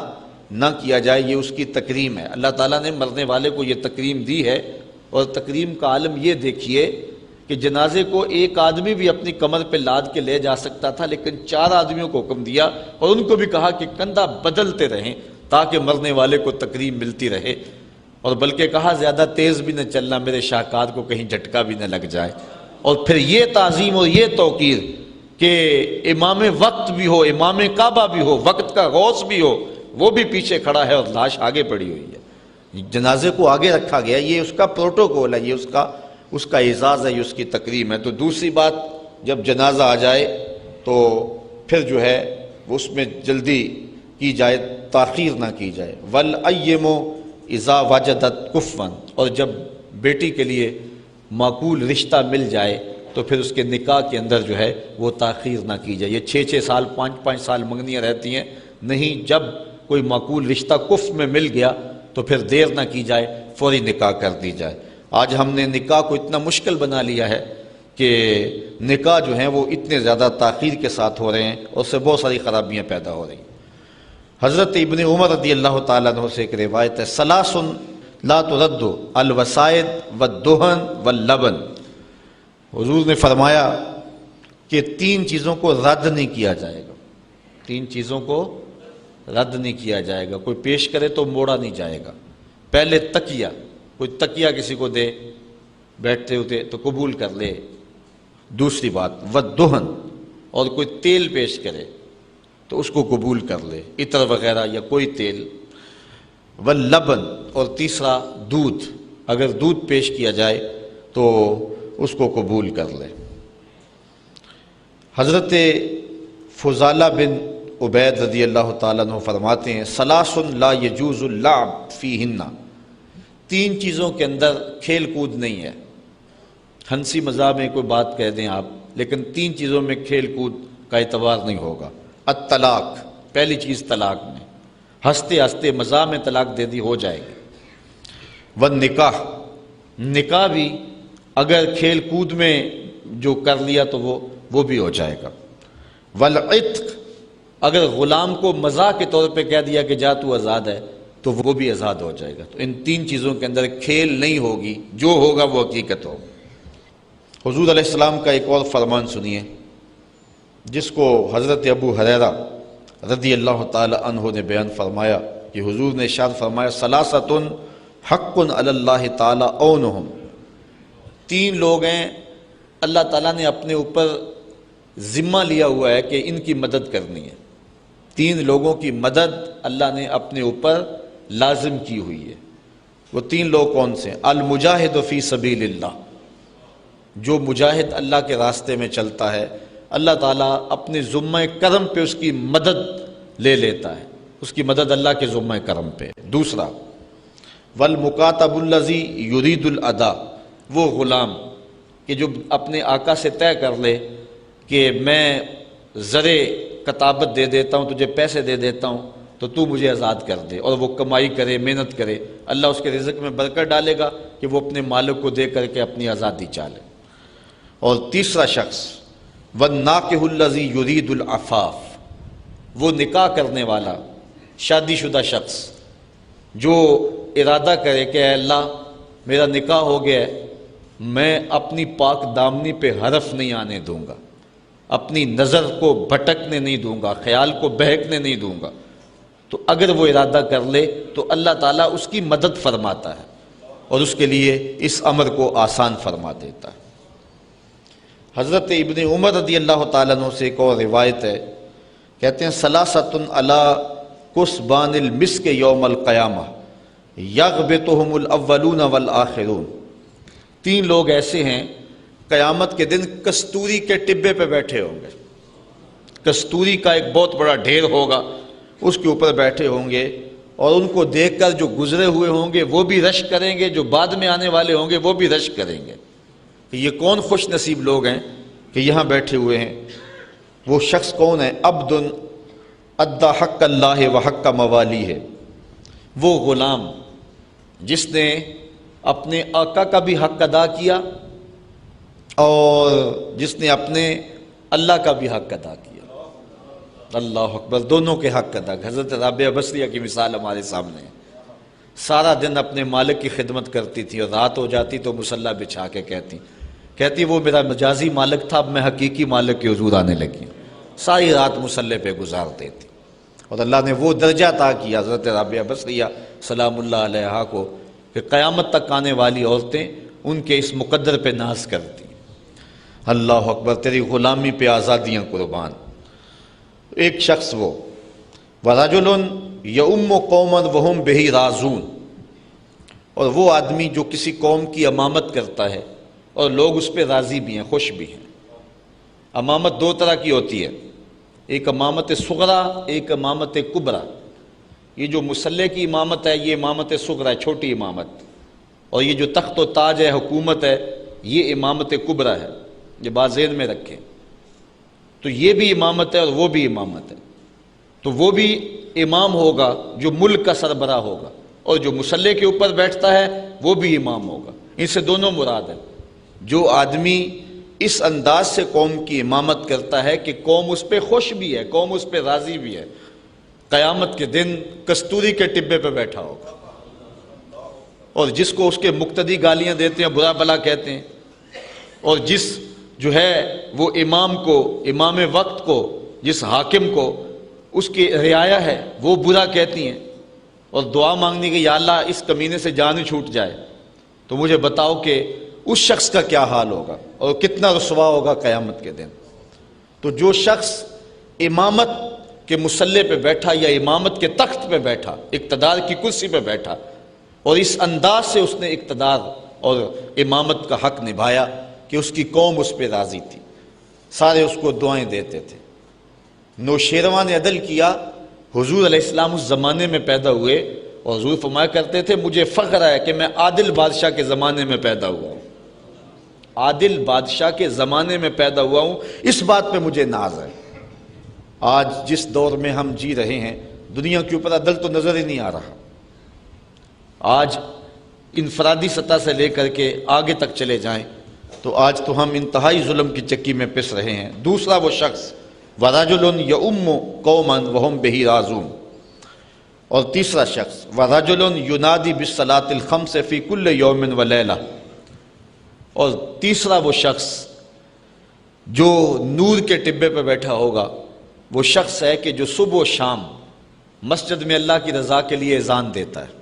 نہ کیا جائے، یہ اس کی تکریم ہے۔ اللہ تعالیٰ نے مرنے والے کو یہ تکریم دی ہے، اور تکریم کا عالم یہ دیکھیے کہ جنازے کو ایک آدمی بھی اپنی کمر پہ لاد کے لے جا سکتا تھا، لیکن 4 آدمیوں کو حکم دیا اور ان کو بھی کہا کہ کندھا بدلتے رہیں تاکہ مرنے والے کو تکریم ملتی رہے، اور بلکہ کہا زیادہ تیز بھی نہ چلنا میرے شاہکار کو کہیں جھٹکا بھی نہ لگ جائے۔ اور پھر یہ تعظیم اور یہ توقیر کہ امام وقت بھی ہو، امام کعبہ بھی ہو، وقت کا غوث بھی ہو، وہ بھی پیچھے کھڑا ہے اور لاش آگے پڑی ہوئی ہے، جنازے کو آگے رکھا گیا، یہ اس کا پروٹوکول ہے، یہ اس کا اعزاز ہے، یہ اس کی تکریم ہے۔ تو دوسری بات، جب جنازہ آ جائے تو پھر جو ہے اس میں جلدی کی جائے، تاخیر نہ کی جائے۔ والایم اذا وجدت کفوا، اور جب بیٹی کے لیے معقول رشتہ مل جائے تو پھر اس کے نکاح کے اندر جو ہے وہ تاخیر نہ کی جائے۔ یہ 6 سال 5 سال منگنیاں رہتی ہیں، نہیں، جب کوئی معقول رشتہ کف میں مل گیا تو پھر دیر نہ کی جائے، فوری نکاح کر دی جائے۔ آج ہم نے نکاح کو اتنا مشکل بنا لیا ہے کہ نکاح جو ہیں وہ اتنے زیادہ تاخیر کے ساتھ ہو رہے ہیں، اور اس سے بہت ساری خرابیاں پیدا ہو رہی ہیں۔ حضرت ابن عمر رضی اللہ تعالیٰ عنہ سے ایک روایت ہے، ثلاث لا ترد الوسائد والدہن واللبن، حضور نے فرمایا کہ 3 چیزوں کو رد نہیں کیا جائے گا، 3 چیزوں کو رد نہیں کیا جائے گا، کوئی پیش کرے تو موڑا نہیں جائے گا۔ پہلے تکیہ، کوئی تکیہ کسی کو دے بیٹھتے ہوتے تو قبول کر لے، دوسری بات والدہن، اور کوئی تیل پیش کرے تو اس کو قبول کر لے، عطر وغیرہ یا کوئی تیل، واللبن، اور تیسرا دودھ، اگر دودھ پیش کیا جائے تو اس کو قبول کر لے۔ حضرت فضالہ بن عبید رضی اللہ تعالیٰ عنہ فرماتے ہیں، ثلاث لا یجوز اللعب فیہن، 3 چیزوں کے اندر کھیل کود نہیں ہے۔ ہنسی مزاح میں کوئی بات کہہ دیں آپ، لیکن 3 چیزوں میں کھیل کود کا اعتبار نہیں ہوگا۔ الطلاق، پہلی چیز طلاق میں، ہنستے ہنستے مزاح میں طلاق دے دی ہو جائے گی۔ والنکاح، نکاح بھی اگر کھیل کود میں جو کر لیا تو وہ بھی ہو جائے گا۔ والعتق، اگر غلام کو مزاح کے طور پہ کہہ دیا کہ جا تو آزاد ہے تو وہ بھی آزاد ہو جائے گا۔ تو ان تین چیزوں کے اندر کھیل نہیں ہوگی، جو ہوگا وہ حقیقت ہوگا۔ حضور علیہ السلام کا ایک اور فرمان سنیے، جس کو حضرت ابو ہریرہ رضی اللہ تعالی عنہ نے بیان فرمایا کہ حضور نے ارشاد فرمایا ثلاثۃ حق علی اللہ تعالی عونہم، تین لوگ ہیں اللہ تعالیٰ نے اپنے اوپر ذمہ لیا ہوا ہے کہ ان کی مدد کرنی ہے۔ تین لوگوں کی مدد اللہ نے اپنے اوپر لازم کی ہوئی ہے۔ وہ تین لوگ کون سے ہیں؟ المجاہد فی سبیل اللہ، جو مجاہد اللہ کے راستے میں چلتا ہے اللہ تعالیٰ اپنے ذمہ کرم پہ اس کی مدد لے لیتا ہے، اس کی مدد اللہ کے ذمہ کرم پہ۔ دوسرا والمکاتب الذی یرید الادا، وہ غلام کہ جو اپنے آقا سے طے کر لے کہ میں زرے کتابت دے دیتا ہوں، تجھے پیسے دے دیتا ہوں تو تو مجھے آزاد کر دے، اور وہ کمائی کرے، محنت کرے، اللہ اس کے رزق میں برکت ڈالے گا کہ وہ اپنے مالک کو دے کر کے اپنی آزادی چالے۔ اور تیسرا شخص والناکح الذی یرید العفاف، وہ نکاح کرنے والا شادی شدہ شخص جو ارادہ کرے کہ اے اللہ میرا نکاح ہو گیا ہے، میں اپنی پاک دامنی پہ حرف نہیں آنے دوں گا، اپنی نظر کو بھٹکنے نہیں دوں گا، خیال کو بہکنے نہیں دوں گا، تو اگر وہ ارادہ کر لے تو اللہ تعالیٰ اس کی مدد فرماتا ہے اور اس کے لیے اس امر کو آسان فرما دیتا ہے۔ حضرت ابن عمر رضی اللہ تعالیٰ عنہ سے ایک اور روایت ہے، کہتے ہیں ثلاثۃ علی کسبان المسک یوم القیامہ یغبطہم الاولون والآخرون، تین لوگ ایسے ہیں قیامت کے دن کستوری کے ٹبے پہ بیٹھے ہوں گے، کستوری کا ایک بہت بڑا ڈھیر ہوگا، اس کے اوپر بیٹھے ہوں گے، اور ان کو دیکھ کر جو گزرے ہوئے ہوں گے وہ بھی رشک کریں گے، جو بعد میں آنے والے ہوں گے وہ بھی رشک کریں گے کہ یہ کون خوش نصیب لوگ ہیں کہ یہاں بیٹھے ہوئے ہیں۔ وہ شخص کون ہے؟ عبد ادى حق اللہ و حق موالی ہے، وہ غلام جس نے اپنے آقا کا بھی حق ادا کیا اور جس نے اپنے اللہ کا بھی حق ادا کیا۔ اللہ اکبر، دونوں کے حق ادا۔ حضرت رابعہ بصریہ کی مثال ہمارے سامنے ہے، سارا دن اپنے مالک کی خدمت کرتی تھی اور رات ہو جاتی تو مصلی بچھا کے کہتی وہ میرا مجازی مالک تھا، اب میں حقیقی مالک کے حضور آنے لگی ہوں، ساری رات مصلی پہ گزار دیتی، اور اللہ نے وہ درجہ عطا کیا حضرت رابعہ بصریہ سلام اللہ علیہا کو کہ قیامت تک آنے والی عورتیں ان کے اس مقدر پہ ناز کرتی۔ اللہ اکبر، تیری غلامی پہ آزادیاں قربان۔ ایک شخص وہ وَرَجُلٌ يَؤُمُّ قَوْمًا وَهُمْ بِهِ رَاضُونَ، اور وہ آدمی جو کسی قوم کی امامت کرتا ہے اور لوگ اس پہ راضی بھی ہیں، خوش بھی ہیں۔ امامت دو طرح کی ہوتی ہے، ایک امامت صغرا، ایک امامت کبرا۔ یہ جو مصلی کی امامت ہے یہ امامت صغرا ہے، چھوٹی امامت، اور یہ جو تخت و تاج ہے، حکومت ہے، یہ امامت کبرا ہے، یہ بات ذہن میں رکھیں۔ تو یہ بھی امامت ہے اور وہ بھی امامت ہے، تو وہ بھی امام ہوگا جو ملک کا سربراہ ہوگا، اور جو مصلی کے اوپر بیٹھتا ہے وہ بھی امام ہوگا۔ ان سے دونوں مراد ہیں۔ جو آدمی اس انداز سے قوم کی امامت کرتا ہے کہ قوم اس پہ خوش بھی ہے، قوم اس پہ راضی بھی ہے، قیامت کے دن کستوری کے ٹبے پہ بیٹھا ہوگا، اور جس کو اس کے مقتدی گالیاں دیتے ہیں، برا بلا کہتے ہیں، اور جس جو ہے وہ امام کو، امام وقت کو، جس حاکم کو اس کی رعایا ہے وہ برا کہتی ہیں، اور دعا مانگنی کہ یا اللہ اس کمینے سے جان ہی چھوٹ جائے، تو مجھے بتاؤ کہ اس شخص کا کیا حال ہوگا اور کتنا رسوا ہوگا قیامت کے دن۔ تو جو شخص امامت کے مصلی پہ بیٹھا یا امامت کے تخت پہ بیٹھا، اقتدار کی کرسی پہ بیٹھا، اور اس انداز سے اس نے اقتدار اور امامت کا حق نبھایا کہ اس کی قوم اس پہ راضی تھی، سارے اس کو دعائیں دیتے تھے۔ نوشیروان نے عدل کیا، حضور علیہ السلام اس زمانے میں پیدا ہوئے، اور حضور فرمایا کرتے تھے مجھے فخر ہے کہ میں عادل بادشاہ کے زمانے میں پیدا ہوا ہوں، عادل بادشاہ کے زمانے میں پیدا ہوا ہوں، اس بات پہ مجھے ناز ہے۔ آج جس دور میں ہم جی رہے ہیں دنیا کے اوپر عدل تو نظر ہی نہیں آ رہا، آج انفرادی سطح سے لے کر کے آگے تک چلے جائیں تو آج تو ہم انتہائی ظلم کی چکی میں پس رہے ہیں۔ دوسرا وہ شخص وَرَجُلٌ يَؤُمُّ قَوْمًا وَهُمْ بِهِ رَاضُونَ، اور تیسرا شخص وَرَجُلٌ يُنَادِي بِالصَّلَاةِ الْخَمْسِ فِي كُلِّ يَوْمٍ وَلَيْلَةٍ، اور تیسرا وہ شخص جو نور کے ٹبے پہ بیٹھا ہوگا، وہ شخص ہے کہ جو صبح و شام مسجد میں اللہ کی رضا کے لیے اذان دیتا ہے۔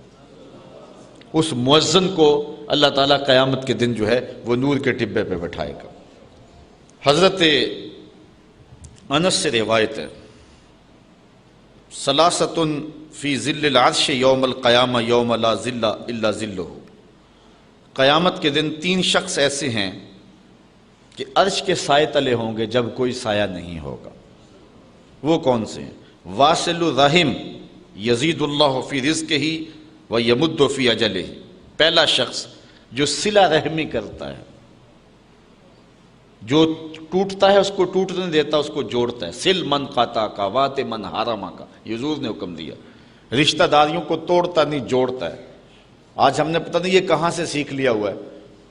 اس مؤذن کو اللہ تعالیٰ قیامت کے دن جو ہے وہ نور کے ٹبے پہ بٹھائے گا۔ حضرت انس سے روایت ہے، ثلاثۃ فی ظل العرش یوم القیامہ یوم لا ظل الا ظلہ، قیامت کے دن 3 شخص ایسے ہیں کہ عرش کے سائے تلے ہوں گے جب کوئی سایہ نہیں ہوگا۔ وہ کون سے ہیں؟ واصل الرحم یزید اللہ فی رزقہ و یمد فی اجلہ، پہلا شخص جو صلہ رحمی کرتا ہے، جو ٹوٹتا ہے اس کو ٹوٹنے دیتا، اس کو جوڑتا ہے۔ سل من قاطع کا وات من حرما کا، یہ حضور نے حکم دیا، رشتہ داریوں کو توڑتا نہیں جوڑتا ہے۔ آج ہم نے پتہ نہیں یہ کہاں سے سیکھ لیا ہوا ہے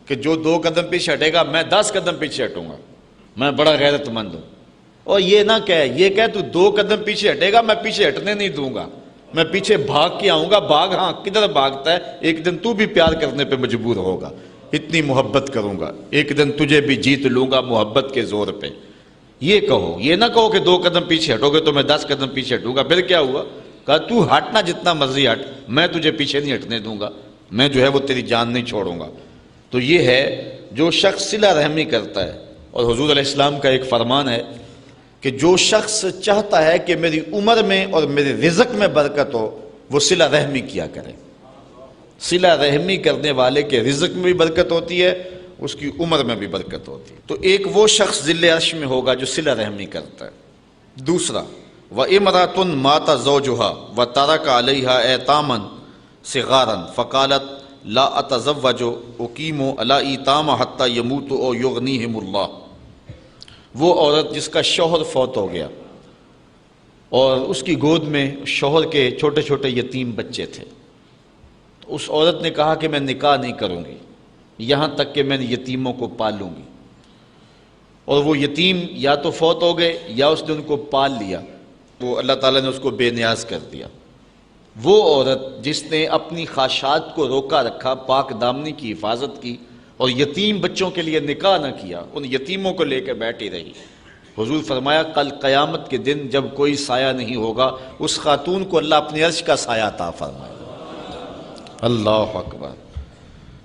کہ جو 2 قدم پیچھے ہٹے گا میں 10 قدم پیچھے ہٹوں گا، میں بڑا غیرت مند ہوں۔ اور یہ نہ یہ کہ تو 2 قدم پیچھے ہٹے گا میں پیچھے ہٹنے نہیں دوں گا، میں پیچھے بھاگ کے آؤں گا۔ بھاگ، ہاں کدھر بھاگتا ہے؟ ایک دن تو بھی پیار کرنے پہ مجبور ہوگا، اتنی محبت کروں گا، ایک دن تجھے بھی جیت لوں گا محبت کے زور پہ۔ یہ کہو، یہ نہ کہو کہ 2 قدم پیچھے ہٹو گے تو میں 10 قدم پیچھے ہٹوں گا۔ پھر کیا ہوا؟ کہا تو ہٹنا جتنا مرضی ہٹ، میں تجھے پیچھے نہیں ہٹنے دوں گا، میں جو ہے وہ تیری جان نہیں چھوڑوں گا۔ تو یہ ہے جو شخص صلہ رحمی کرتا ہے۔ اور حضور علیہ السلام کا ایک فرمان ہے کہ جو شخص چاہتا ہے کہ میری عمر میں اور میرے رزق میں برکت ہو، وہ صلہ رحمی کیا کرے۔ صلہ رحمی کرنے والے کے رزق میں بھی برکت ہوتی ہے، اس کی عمر میں بھی برکت ہوتی ہے۔ تو ایک وہ شخص ذل عرش میں ہوگا جو صلہ رحمی کرتا ہے۔ دوسرا وَإِمْرَأَةٌ مَاتَ زَوْجُهَا وَتَرَكَ عَلَيْهَا أَيْتَامًا صِغَارًا فَقَالَتْ لَا أَتَزَوَّجُ أُقِيمُ عَلَى أَيْتَامَ حَتَّى يَمُوتُ أَوْ يُغْنِيهِمُ اللَّهُ، وہ عورت جس کا شوہر فوت ہو گیا اور اس کی گود میں شوہر کے چھوٹے چھوٹے یتیم بچے تھے، تو اس عورت نے کہا کہ میں نکاح نہیں کروں گی یہاں تک کہ میں یتیموں کو پالوں گی۔ اور وہ یتیم یا تو فوت ہو گئے یا اس نے ان کو پال لیا، وہ اللہ تعالیٰ نے اس کو بے نیاز کر دیا۔ وہ عورت جس نے اپنی خواہشات کو روکا رکھا، پاک دامنی کی حفاظت کی اور یتیم بچوں کے لیے نکاح نہ کیا، ان یتیموں کو لے کے بیٹھی رہی، حضور فرمایا کل قیامت کے دن جب کوئی سایہ نہیں ہوگا، اس خاتون کو اللہ اپنے عرش کا سایہ عطا فرمائے۔ اللہ اکبر۔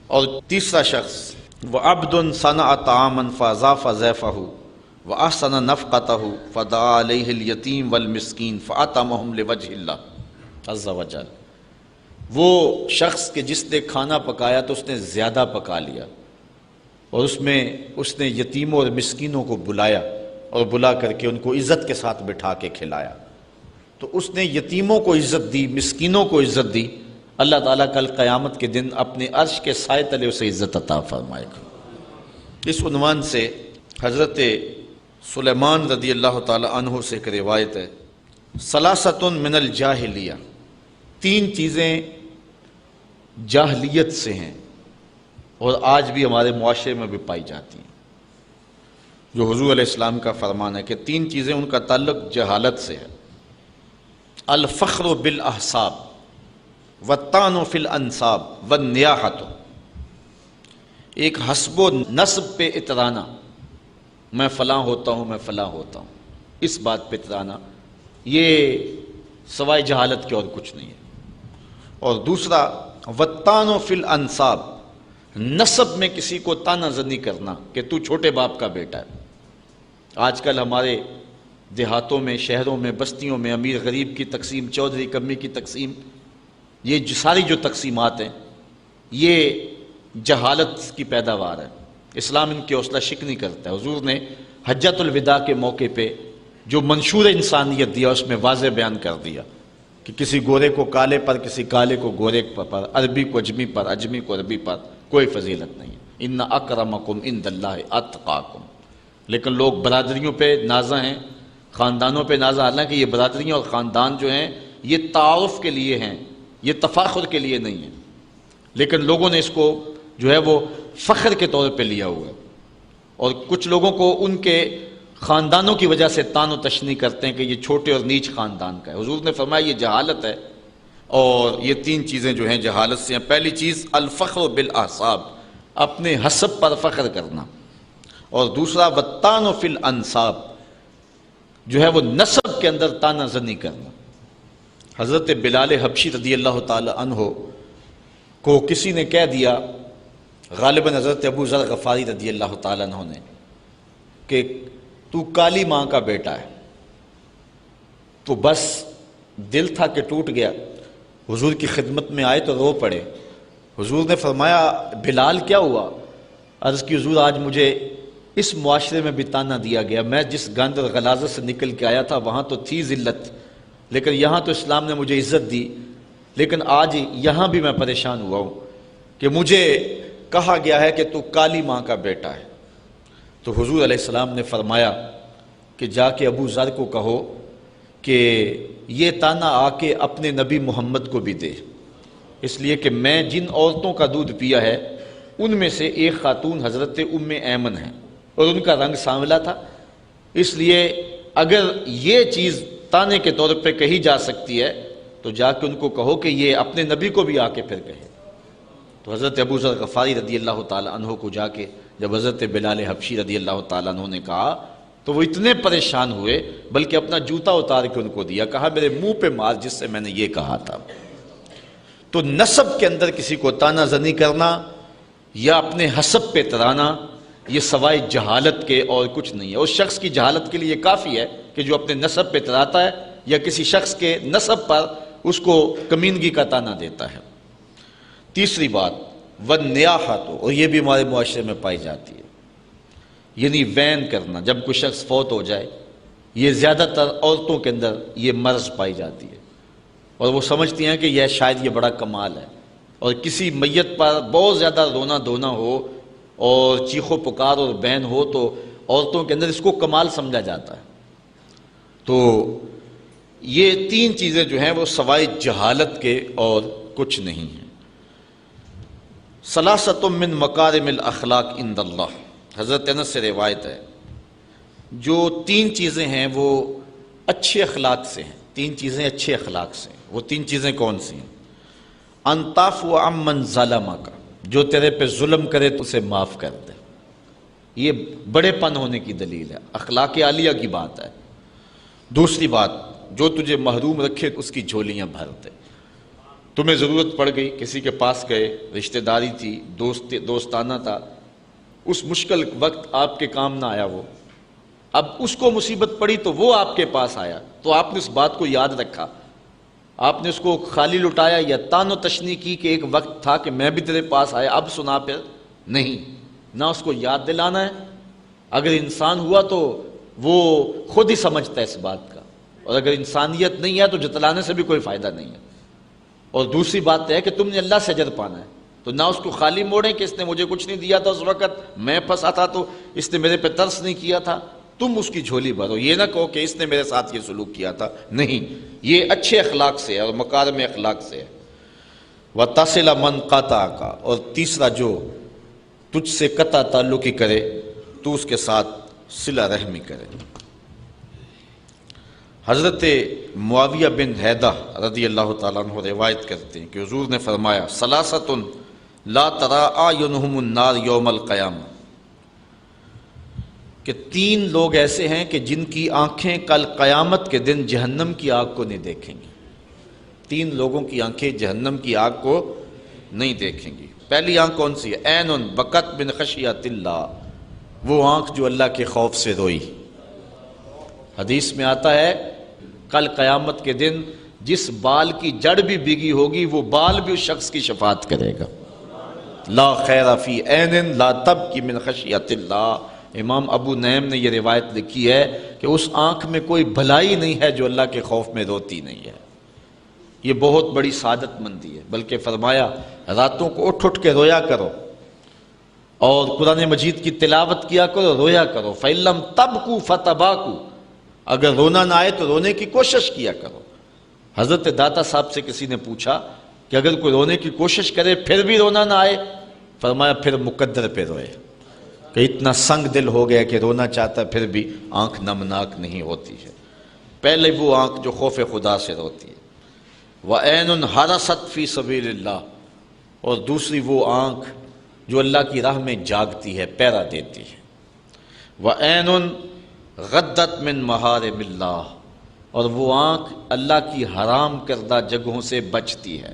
اور تیسرا شخص وَعَبْدٌ صَنَعَ طَعَامًا فَأَضَافَ ضَيْفَهُ وَأَحْسَنَ نَفْقَتَهُ فَدَعَا عَلَيْهِ الْيَتِيمَ وَالْمِسْكِينَ فَأَطْعَمَهُمْ لِوَجْهِ اللَّهِ عَزَّ وَجَلَّ، وہ شخص کہ جس نے کھانا پکایا تو اس نے زیادہ پکا لیا، اور اس میں اس نے یتیموں اور مسکینوں کو بلایا اور بلا کر کے ان کو عزت کے ساتھ بٹھا کے کھلایا۔ تو اس نے یتیموں کو عزت دی، مسکینوں کو عزت دی، اللہ تعالیٰ کل قیامت کے دن اپنے عرش کے سائے تلے اسے عزت عطا فرمائے گا۔ اس عنوان سے حضرت سلیمان رضی اللہ تعالی عنہ سے ایک روایت ہے، ثلاثۃ من الجاہلیہ، 3 چیزیں جاہلیت سے ہیں اور آج بھی ہمارے معاشرے میں بھی پائی جاتی ہیں، جو حضور علیہ السلام کا فرمان ہے کہ 3 چیزیں ان کا تعلق جہالت سے ہے۔ الفخر بالاحساب والطعن فی الانساب والنیاحۃ، ایک حسب و نسب پہ اترانا، میں فلاں ہوتا ہوں، میں فلاں ہوتا ہوں، اس بات پہ اترانا، یہ سوائے جہالت کے اور کچھ نہیں ہے۔ اور دوسرا والطعن فی الانساب، نسب میں کسی کو طعنہ زنی کرنا کہ تو چھوٹے باپ کا بیٹا ہے۔ آج کل ہمارے دیہاتوں میں، شہروں میں، بستیوں میں امیر غریب کی تقسیم، چودھری کمی کی تقسیم، یہ ساری جو تقسیمات ہیں یہ جہالت کی پیداوار ہے۔ اسلام ان کی حوصلہ شک نہیں کرتا ہے۔ حضور نے حجۃ الوداع کے موقع پہ جو منشور انسانیت دیا اس میں واضح بیان کر دیا کہ کسی گورے کو کالے پر، کسی کالے کو گورے پر، عربی کو اجمی پر، اجمی کو عربی پر کوئی فضیلت نہیں ہے۔ ان اکرمکم عند اللہ اتقاکم، لیکن لوگ برادریوں پہ نازاں ہیں، خاندانوں پہ نازاں، حالانکہ یہ برادریاں اور خاندان جو ہیں یہ تعارف کے لیے ہیں، یہ تفاخر کے لیے نہیں ہے، لیکن لوگوں نے اس کو جو ہے وہ فخر کے طور پہ لیا ہوا ہے، اور کچھ لوگوں کو ان کے خاندانوں کی وجہ سے طعن و تشنیع کرتے ہیں کہ یہ چھوٹے اور نیچ خاندان کا ہے۔ حضور نے فرمایا یہ جہالت ہے، اور یہ تین چیزیں جو ہیں جہالت سے ہیں۔ پہلی چیز الفخر بالاحساب، اپنے حسب پر فخر کرنا، اور دوسرا والطعن فی الانساب، جو ہے وہ نسب کے اندر تانا زنی کرنا۔ حضرت بلال حبشی رضی اللہ تعالی عنہ کو کسی نے کہہ دیا، غالباً حضرت ابو ذر غفاری رضی اللہ تعالی عنہ نے، کہ تو کالی ماں کا بیٹا ہے، تو بس دل تھا کہ ٹوٹ گیا، حضور کی خدمت میں آئے تو رو پڑے۔ حضور نے فرمایا بلال کیا ہوا؟ عرض کی حضور آج مجھے اس معاشرے میں بھی تانا دیا گیا، میں جس گند اور غلاظت سے نکل کے آیا تھا وہاں تو تھی ذلت، لیکن یہاں تو اسلام نے مجھے عزت دی، لیکن آج یہاں بھی میں پریشان ہوا ہوں کہ مجھے کہا گیا ہے کہ تو کالی ماں کا بیٹا ہے۔ تو حضور علیہ السلام نے فرمایا کہ جا کے ابو ذر کو کہو کہ یہ تانا آ کے اپنے نبی محمد کو بھی دے، اس لیے کہ میں جن عورتوں کا دودھ پیا ہے ان میں سے ایک خاتون حضرت ام ایمن ہے، اور ان کا رنگ سانولا تھا، اس لیے اگر یہ چیز تانے کے طور پہ کہی جا سکتی ہے تو جا کے ان کو کہو کہ یہ اپنے نبی کو بھی آ کے پھر کہے۔ تو حضرت ابو ذر غفاری رضی اللہ تعالی عنہ کو جا کے جب حضرت بلال حبشی رضی اللہ تعالی عنہ نے کہا تو وہ اتنے پریشان ہوئے، بلکہ اپنا جوتا اتار کے ان کو دیا، کہا میرے منہ پہ مار جس سے میں نے یہ کہا تھا۔ تو نسب کے اندر کسی کو تانا زنی کرنا یا اپنے حسب پہ ترانا، یہ سوائے جہالت کے اور کچھ نہیں ہے۔ اس شخص کی جہالت کے لیے یہ کافی ہے کہ جو اپنے نسب پہ تراتا ہے یا کسی شخص کے نسب پر اس کو کمینگی کا تانا دیتا ہے۔ تیسری بات والنیاحۃ، اور یہ بھی ہمارے معاشرے میں پائی جاتی ہے، یعنی وین کرنا۔ جب کوئی شخص فوت ہو جائے، یہ زیادہ تر عورتوں کے اندر یہ مرض پائی جاتی ہے، اور وہ سمجھتی ہیں کہ یہ شاید یہ بڑا کمال ہے، اور کسی میت پر بہت زیادہ رونا دھونا ہو اور چیخو پکار اور بین ہو تو عورتوں کے اندر اس کو کمال سمجھا جاتا ہے۔ تو یہ تین چیزیں جو ہیں وہ سوائے جہالت کے اور کچھ نہیں ہیں۔ ثلاثۃ من مکارم الاخلاق عند اللہ، حضرت انس سے روایت ہے، جو تین چیزیں ہیں وہ اچھے اخلاق سے ہیں، تین چیزیں اچھے اخلاق سے ہیں۔ وہ تین چیزیں کون سی ہیں؟ ان تعفو عمن ظلمک، جو تیرے پہ ظلم کرے تو اسے معاف کر دے، یہ بڑے پن ہونے کی دلیل ہے، اخلاق عالیہ کی بات ہے۔ دوسری بات، جو تجھے محروم رکھے اس کی جھولیاں بھر دے۔ تمہیں ضرورت پڑ گئی، کسی کے پاس گئے، رشتہ داری تھی، دوستانہ تھا، اس مشکل وقت آپ کے کام نہ آیا وہ، اب اس کو مصیبت پڑی تو وہ آپ کے پاس آیا، تو آپ نے اس بات کو یاد رکھا، آپ نے اس کو خالی لٹایا یا تان و تشنی کی کہ ایک وقت تھا کہ میں بھی تیرے پاس آیا، اب سنا پھر نہیں، نہ اس کو یاد دلانا ہے۔ اگر انسان ہوا تو وہ خود ہی سمجھتا ہے اس بات کا، اور اگر انسانیت نہیں ہے تو جتلانے سے بھی کوئی فائدہ نہیں ہے۔ اور دوسری بات ہے کہ تم نے اللہ سے اجر پانا ہے، تو نہ اس کو خالی موڑیں کہ اس نے مجھے کچھ نہیں دیا تھا اس وقت، میں پھنسا تھا تو اس نے میرے پہ ترس نہیں کیا تھا، تم اس کی جھولی بھرو، یہ نہ کہو کہ اس نے میرے ساتھ یہ سلوک کیا تھا، نہیں، یہ اچھے اخلاق سے ہے اور مکارم اخلاق سے ہے۔ وَتَصِلَ مَنْ قَطَعَكَ، اور تیسرا جو تجھ سے قطع تعلقی کرے تو اس کے ساتھ صلہ رحمی کرے۔ حضرت معاویہ بن حیدہ رضی اللہ تعالیٰ عنہ روایت کرتے ہیں کہ حضور نے فرمایا ثلاثۃ لا ترى اعینہم النار یوم القیامہ، کہ تین لوگ ایسے ہیں کہ جن کی آنکھیں کل قیامت کے دن جہنم کی آگ کو نہیں دیکھیں گی۔ تین لوگوں کی آنکھیں جہنم کی آگ کو نہیں دیکھیں گی۔ پہلی آنکھ کون سی ہے؟ عین بکت من خشیۃ اللہ، وہ آنکھ جو اللہ کے خوف سے روئی۔ حدیث میں آتا ہے کل قیامت کے دن جس بال کی جڑ بھی بھیگی ہوگی وہ بال بھی اس شخص کی شفاعت کرے گا۔ لا خیر فی عین لا تبکی من خشیۃ اللہ، امام ابو نعیم نے یہ روایت لکھی ہے کہ اس آنکھ میں کوئی بھلائی نہیں ہے جو اللہ کے خوف میں روتی نہیں ہے۔ یہ بہت بڑی سعادت مندی ہے، بلکہ فرمایا راتوں کو اٹھ اٹھ کے رویا کرو اور قرآن مجید کی تلاوت کیا کرو، رویا کرو۔ فَإِلَّمْ تَبْكُوا فَتَبَاكُوا، اگر رونا نہ آئے تو رونے کی کوشش کیا کرو۔ حضرت داتا صاحب سے کسی نے پوچھا کہ اگر کوئی رونے کی کوشش کرے پھر بھی رونا نہ آئے، فرمایا پھر مقدر پہ روئے، کہ اتنا سنگ دل ہو گیا کہ رونا چاہتا ہے پھر بھی آنکھ نمناک نہیں ہوتی ہے۔ پہلے وہ آنکھ جو خوف خدا سے روتی ہے۔ وَعَيْنٌ حَرَسَتْ فِي سَبِيلِ اللَّهِ، اور دوسری وہ آنکھ جو اللہ کی راہ میں جاگتی ہے، پہرا دیتی ہے۔ وَعَيْنٌ غَدَّتْ مِن مَحَارِمِ اللَّهِ، اور وہ آنکھ اللہ کی حرام کردہ جگہوں سے بچتی ہے،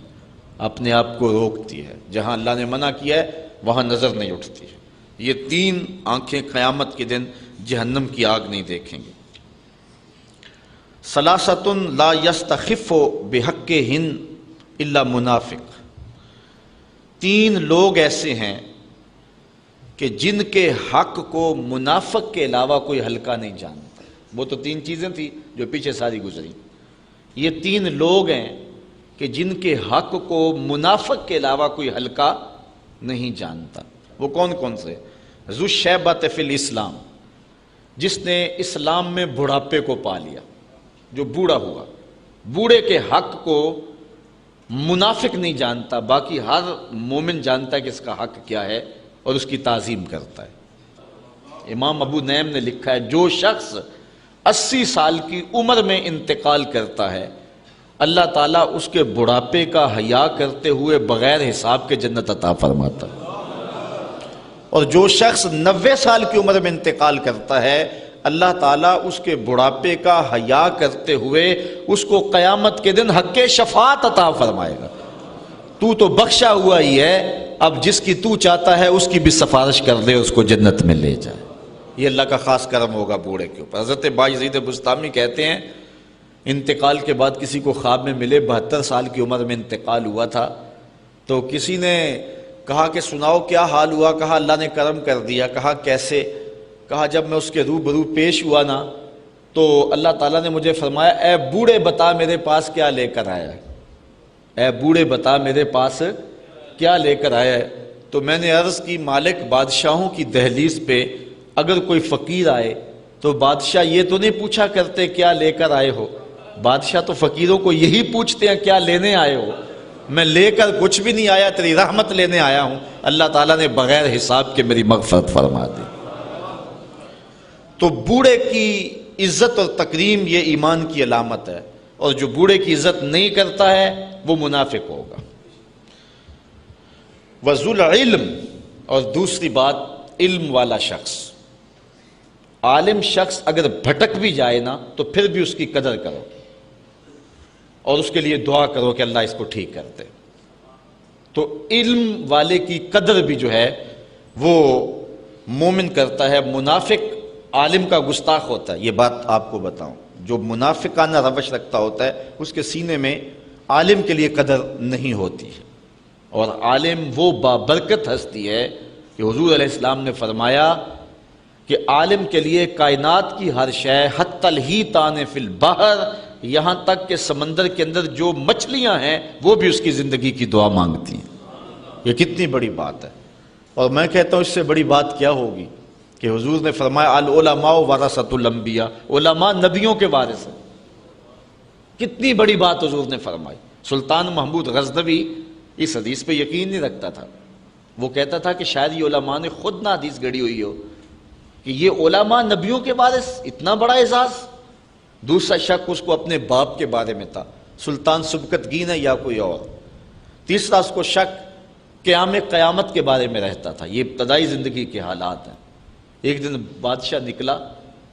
اپنے آپ کو روکتی ہے، جہاں اللہ نے منع کیا ہے وہاں نظر نہیں اٹھتی ہے۔ یہ تین آنکھیں قیامت کے دن جہنم کی آگ نہیں دیکھیں گے۔ ثلاثۃ لا یستخف بحقہن الا منافق، تین لوگ ایسے ہیں کہ جن کے حق کو منافق کے علاوہ کوئی ہلکا نہیں جانتا۔ وہ تو تین چیزیں تھیں جو پیچھے ساری گزری، یہ تین لوگ ہیں کہ جن کے حق کو منافق کے علاوہ کوئی ہلکا نہیں جانتا۔ وہ کون کون سے؟ ذو الشیبۃ فی الاسلام، جس نے اسلام میں بڑھاپے کو پا لیا، جو بوڑھا ہوا، بوڑھے کے حق کو منافق نہیں جانتا، باقی ہر مومن جانتا ہے کہ اس کا حق کیا ہے اور اس کی تعظیم کرتا ہے۔ امام ابو نعیم نے لکھا ہے، جو شخص 80 سال کی عمر میں انتقال کرتا ہے، اللہ تعالیٰ اس کے بڑھاپے کا حیا کرتے ہوئے بغیر حساب کے جنت عطا فرماتا ہے، اور جو شخص 90 سال کی عمر میں انتقال کرتا ہے، اللہ تعالیٰ اس کے بڑھاپے کا حیا کرتے ہوئے اس کو قیامت کے دن حق شفاعت عطا فرمائے گا۔ تو بخشا ہوا ہی ہے، اب جس کی تو چاہتا ہے اس کی بھی سفارش کر دے، اس کو جنت میں لے جائے۔ یہ اللہ کا خاص کرم ہوگا بوڑھے کے اوپر۔ حضرت باجزید بسطامی کہتے ہیں، انتقال کے بعد کسی کو خواب میں ملے، 72 سال کی عمر میں انتقال ہوا تھا، تو کسی نے کہا کہ سناؤ کیا حال ہوا؟ کہا اللہ نے کرم کر دیا۔ کہا کیسے؟ کہا جب میں اس کے روبرو پیش ہوا نا تو اللہ تعالیٰ نے مجھے فرمایا، اے بوڑھے بتا میرے پاس کیا لے کر آیا ہے، اے بوڑھے بتا میرے پاس کیا لے کر آیا ہے۔ تو میں نے عرض کی، مالک بادشاہوں کی دہلیز پہ اگر کوئی فقیر آئے تو بادشاہ یہ تو نہیں پوچھا کرتے کیا لے کر آئے ہو، بادشاہ تو فقیروں کو یہی پوچھتے ہیں کیا لینے آئے ہو۔ میں لے کر کچھ بھی نہیں آیا، تیری رحمت لینے آیا ہوں، اللہ تعالیٰ نے بغیر حساب کے میری مغفرت فرما دی۔ تو بوڑھے کی عزت اور تکریم یہ ایمان کی علامت ہے، اور جو بوڑھے کی عزت نہیں کرتا ہے وہ منافق ہوگا۔ وذو العلم، اور دوسری بات علم والا شخص، عالم شخص اگر بھٹک بھی جائے نا تو پھر بھی اس کی قدر کرو اور اس کے لیے دعا کرو کہ اللہ اس کو ٹھیک کر دے۔ تو علم والے کی قدر بھی جو ہے وہ مومن کرتا ہے۔ منافق عالم کا گستاخ ہوتا ہے، یہ بات آپ کو بتاؤں، جو منافقانہ روش رکھتا ہوتا ہے اس کے سینے میں عالم کے لیے قدر نہیں ہوتی ہے۔ اور عالم وہ بابرکت ہستی ہے کہ حضور علیہ السلام نے فرمایا کہ عالم کے لیے کائنات کی ہر شے حتی الحیتان فی البحر، یہاں تک کہ سمندر کے اندر جو مچھلیاں ہیں وہ بھی اس کی زندگی کی دعا مانگتی ہیں۔ یہ کتنی بڑی بات ہے، اور میں کہتا ہوں اس سے بڑی بات کیا ہوگی کہ حضور نے فرمایا العلماء ورثۃ الانبیاء، علماء نبیوں کے وارث ہیں۔ کتنی بڑی بات حضور نے فرمائی۔ سلطان محمود غزنوی اس حدیث پہ یقین نہیں رکھتا تھا، وہ کہتا تھا کہ شاید یہ علماء نے خود نہ حدیث گھڑی ہوئی ہو کہ یہ علماء نبیوں کے وارث، اتنا بڑا اعزاز۔ دوسرا شک اس کو اپنے باپ کے بارے میں تھا، سلطان سبکتگین ہے یا کوئی اور۔ تیسرا اس کو شک قیامت کے بارے میں رہتا تھا۔ یہ ابتدائی زندگی کے حالات ہیں۔ ایک دن بادشاہ نکلا،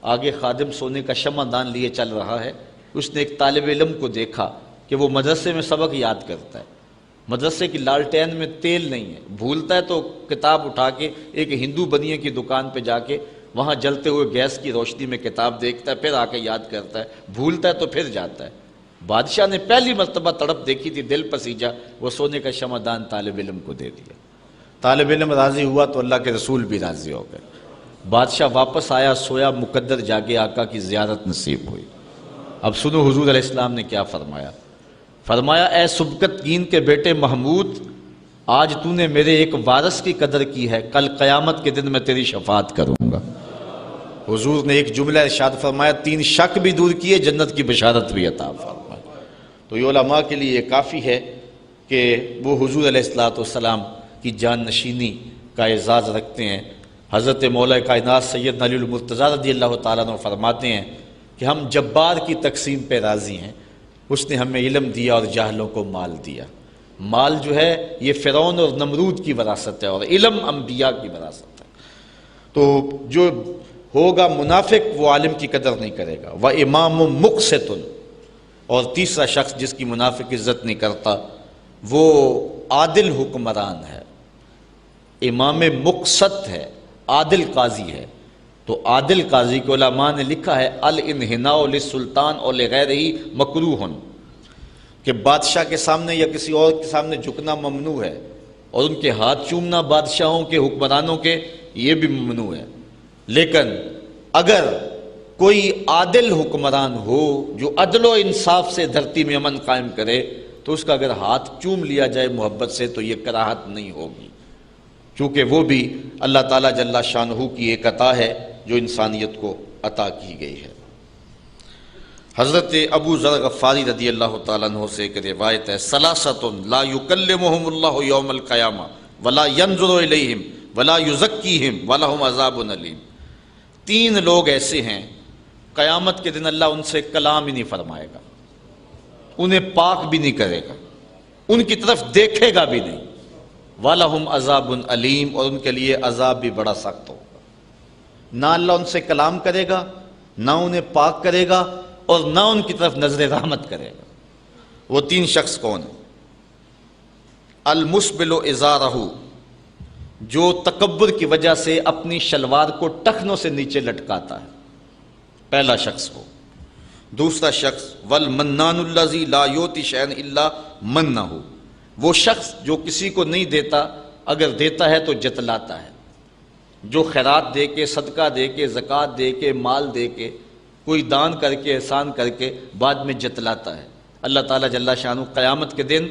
آگے خادم سونے کا شمع دان لیے چل رہا ہے، اس نے ایک طالب علم کو دیکھا کہ وہ مدرسے میں سبق یاد کرتا ہے، مدرسے کی لالٹین میں تیل نہیں ہے، بھولتا ہے تو کتاب اٹھا کے ایک ہندو بنیے کی دکان پہ جا کے وہاں جلتے ہوئے گیس کی روشنی میں کتاب دیکھتا ہے، پھر آ کے یاد کرتا ہے، بھولتا ہے تو پھر جاتا ہے۔ بادشاہ نے پہلی مرتبہ تڑپ دیکھی تھی، دل پسیجا، وہ سونے کا شمع دان طالب علم کو دے دیا۔ طالب علم راضی ہوا تو اللہ کے رسول بھی راضی ہو گئے۔ بادشاہ واپس آیا، سویا، مقدر جاگے، آقا کی زیارت نصیب ہوئی۔ اب سنو حضور علیہ السلام نے کیا فرمایا۔ فرمایا، اے سبکتگین کے بیٹے محمود، آج تو نے میرے ایک وارث کی قدر کی ہے، کل قیامت کے دن میں تیری شفاعت کروں گا۔ حضور نے ایک جملہ ارشاد فرمایا، 3 شک بھی دور کیے، جنت کی بشارت بھی عطا فرمائی۔ تو یہ علماء کے لیے یہ کافی ہے کہ وہ حضور علیہ السلام کی جان نشینی کا اعزاز رکھتے ہیں۔ حضرت مولا کائنات سیدنا علی المرتضیٰ رضی اللہ تعالیٰ عنہ فرماتے ہیں کہ ہم جبار کی تقسیم پہ راضی ہیں، اس نے ہمیں علم دیا اور جاہلوں کو مال دیا۔ مال جو ہے یہ فرعون اور نمرود کی وراثت ہے، اور علم انبیاء کی وراثت ہے۔ تو جو ہوگا منافق وہ عالم کی قدر نہیں کرے گا۔ وَإِمَامٌ مُقْسِطٌ، اور تیسرا شخص جس کی منافق عزت نہیں کرتا وہ عادل حکمران ہے، امام مقسط ہے، عادل قاضی ہے۔ تو عادل قاضی کو علماء نے لکھا ہے الانحناء للسلطان اور لغیرہ مکروہ، کہ بادشاہ کے سامنے یا کسی اور کے سامنے جھکنا ممنوع ہے، اور ان کے ہاتھ چومنا بادشاہوں کے حکمرانوں کے یہ بھی ممنوع ہے۔ لیکن اگر کوئی عادل حکمران ہو جو عدل و انصاف سے دھرتی میں امن قائم کرے تو اس کا اگر ہاتھ چوم لیا جائے محبت سے تو یہ کراہت نہیں ہوگی، چونکہ وہ بھی اللہ تعالیٰ جل شانہ کی ایک عطا ہے جو انسانیت کو عطا کی گئی ہے۔ حضرت ابو ذر غفاری رضی اللہ تعالیٰ عنہ سے ایک روایت ہے، ثلاثۃ لا یکلمہم اللہ یوم القیامہ ولا ینظر الیہم ولا یزکیہم ولہم عذاب علیم۔ تین لوگ ایسے ہیں قیامت کے دن اللہ ان سے کلام ہی نہیں فرمائے گا، انہیں پاک بھی نہیں کرے گا، ان کی طرف دیکھے گا بھی نہیں، وَلَهُمْ عَذَابٌ علیم، اور ان کے لیے عذاب بھی بڑا سخت ہوگا۔ نہ اللہ ان سے کلام کرے گا، نہ انہیں پاک کرے گا، اور نہ ان کی طرف نظر رحمت کرے گا۔ وہ تین شخص کون ہیں؟ المسبل ازارہ، جو تکبر کی وجہ سے اپنی شلوار کو ٹخنوں سے نیچے لٹکاتا ہے، پہلا شخص وہ۔ دوسرا شخص والمنان الذی لا یؤتی شیئا الا منہ، وہ شخص جو کسی کو نہیں دیتا، اگر دیتا ہے تو جتلاتا ہے، جو خیرات دے کے، صدقہ دے کے، زکوٰۃ دے کے، مال دے کے، کوئی دان کر کے، احسان کر کے بعد میں جتلاتا ہے۔ اللہ تعالیٰ جل شانہ قیامت کے دن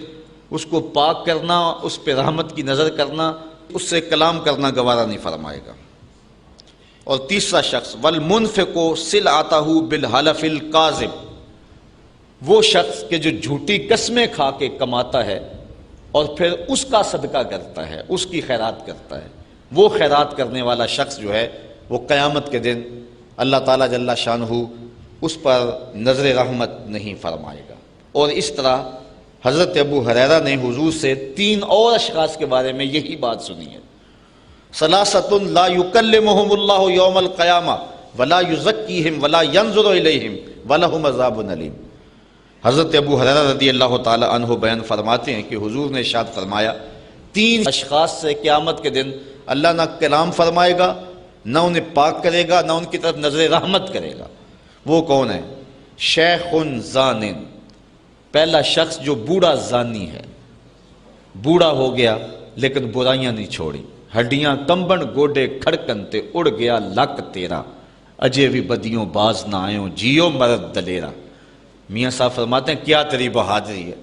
اس کو پاک کرنا، اس پہ رحمت کی نظر کرنا، اس سے کلام کرنا گوارا نہیں فرمائے گا۔ اور تیسرا شخص والمنفق سلعتہ بالحلف الکاذب، وہ شخص کہ جو جھوٹی قسمیں کھا کے کماتا ہے اور پھر اس کا صدقہ کرتا ہے، اس کی خیرات کرتا ہے، وہ خیرات کرنے والا شخص جو ہے وہ قیامت کے دن اللہ تعالیٰ جل شانہ اس پر نظر رحمت نہیں فرمائے گا۔ اور اس طرح حضرت ابو ہریرہ نے حضور سے تین اور اشخاص کے بارے میں یہی بات سنی ہے، ثلاثۃ لا یکلمہم اللہ یوم القیامہ ولا یزکیہم ولا ینظر الیہم ولہم عذاب علیم۔ حضرت ابو ہریرہ رضی اللہ تعالی عنہ بیان فرماتے ہیں کہ حضور نے ارشاد فرمایا، تین اشخاص سے قیامت کے دن اللہ نہ کلام فرمائے گا، نہ انہیں پاک کرے گا، نہ ان کی طرف نظر رحمت کرے گا۔ وہ کون ہے؟ شیخ زان، پہلا شخص جو بوڑھا زانی ہے، بوڑھا ہو گیا لیکن برائیاں نہیں چھوڑی، ہڈیاں کمبن گوڈے کھڑکن تے اڑ گیا لک تیرا، اجے بھی بدیوں باز نہ آئیوں جیو مرد دلیرا۔ میاں صاحب فرماتے ہیں کیا تیری بہادری ہے،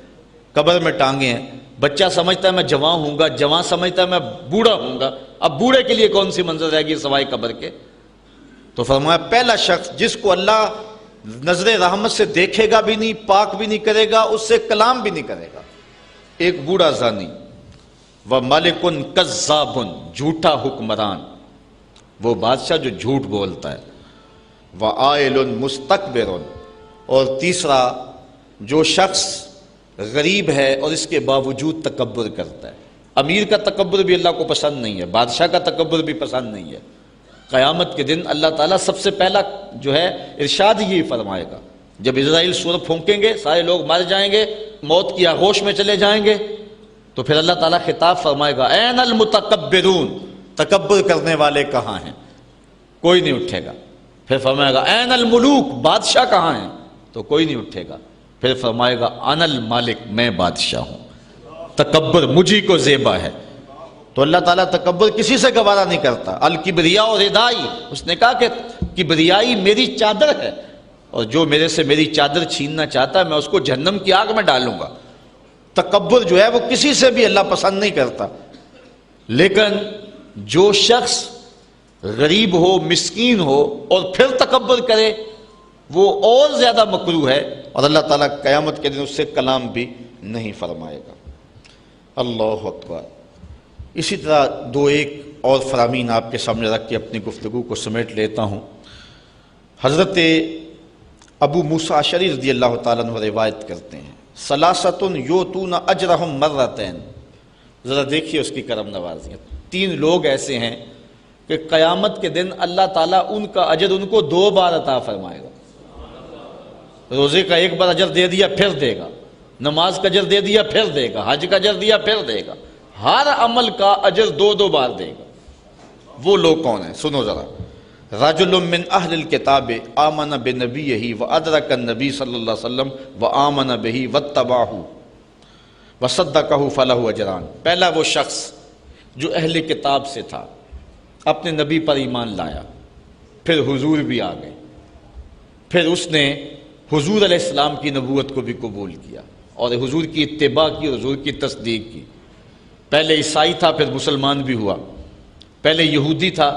قبر میں ٹانگیں ہیں، بچہ سمجھتا ہے میں جوان ہوں گا، جوان سمجھتا ہے میں بوڑھا ہوں گا، اب بوڑھے کے لیے کون سی منظر رہے گی سوائے قبر کے؟ تو فرمایا پہلا شخص جس کو اللہ نظر رحمت سے دیکھے گا بھی نہیں، پاک بھی نہیں کرے گا، اس سے کلام بھی نہیں کرے گا، ایک بوڑھا زانی۔ وَمَلِكٌ كَذَّابٌ، جھوٹا حکمران، وہ بادشاہ جو جھوٹ بولتا ہے۔ وَعَائِلٌ مُسْتَكْبِرٌ، اور تیسرا جو شخص غریب ہے اور اس کے باوجود تکبر کرتا ہے۔ امیر کا تکبر بھی اللہ کو پسند نہیں ہے، بادشاہ کا تکبر بھی پسند نہیں ہے۔ قیامت کے دن اللہ تعالیٰ سب سے پہلا جو ہے ارشاد ہی فرمائے گا، جب اسرائیل سور پھونکیں گے سارے لوگ مر جائیں گے، موت کی آغوش میں چلے جائیں گے، تو پھر اللہ تعالیٰ خطاب فرمائے گا این المتکبرون، تکبر کرنے والے کہاں ہیں؟ کوئی نہیں اٹھے گا۔ پھر فرمائے گا این الملوک، بادشاہ کہاں ہیں؟ تو کوئی نہیں اٹھے گا۔ پھر فرمائے گا انا المالک، میں بادشاہ ہوں، تکبر مجھی کو زیبا ہے۔ تو اللہ تعالیٰ تکبر کسی سے گوارا نہیں کرتا۔ الکبریاء ردائی، اس نے کہا کہ کبریائی میری چادر ہے، اور جو میرے سے میری چادر چھیننا چاہتا ہے میں اس کو جہنم کی آگ میں ڈالوں گا۔ تکبر جو ہے وہ کسی سے بھی اللہ پسند نہیں کرتا، لیکن جو شخص غریب ہو، مسکین ہو اور پھر تکبر کرے وہ اور زیادہ مکروہ ہے، اور اللہ تعالیٰ قیامت کے دن اس سے کلام بھی نہیں فرمائے گا۔ اللہ اکبر۔ اسی طرح دو ایک اور فرامین آپ کے سامنے رکھ کے اپنی گفتگو کو سمیٹ لیتا ہوں۔ حضرت ابو موسیٰ اشعری رضی اللہ تعالیٰ عنہ روایت کرتے ہیں ثلاثۃ یؤتون اجرہم مرتین، ذرا دیکھیے اس کی کرم نوازیاں، 3 لوگ ایسے ہیں کہ قیامت کے دن اللہ تعالیٰ ان کا اجر ان کو 2 بار عطا فرمائے گا۔ روزے کا 1 بار اجر دے دیا پھر دے گا، نماز کا اجر دے دیا پھر دے گا، حج کا اجر دیا پھر دے گا، ہر عمل کا اجر 2 بار دے گا۔ وہ لوگ کون ہیں؟ سنو ذرا، رجل من اہل الکتاب آمن بنبیہ وادرک النبی صلی اللہ علیہ وسلم وآمن بہ واتبعہ وصدقہ فلہ اجران۔ پہلا وہ شخص جو اہل کتاب سے تھا، اپنے نبی پر ایمان لایا، پھر حضور بھی آ گئے، پھر اس نے حضور علیہ السلام کی نبوت کو بھی قبول کیا اور حضور کی اتباع کی اور حضور کی تصدیق کی۔ پہلے عیسائی تھا پھر مسلمان بھی ہوا، پہلے یہودی تھا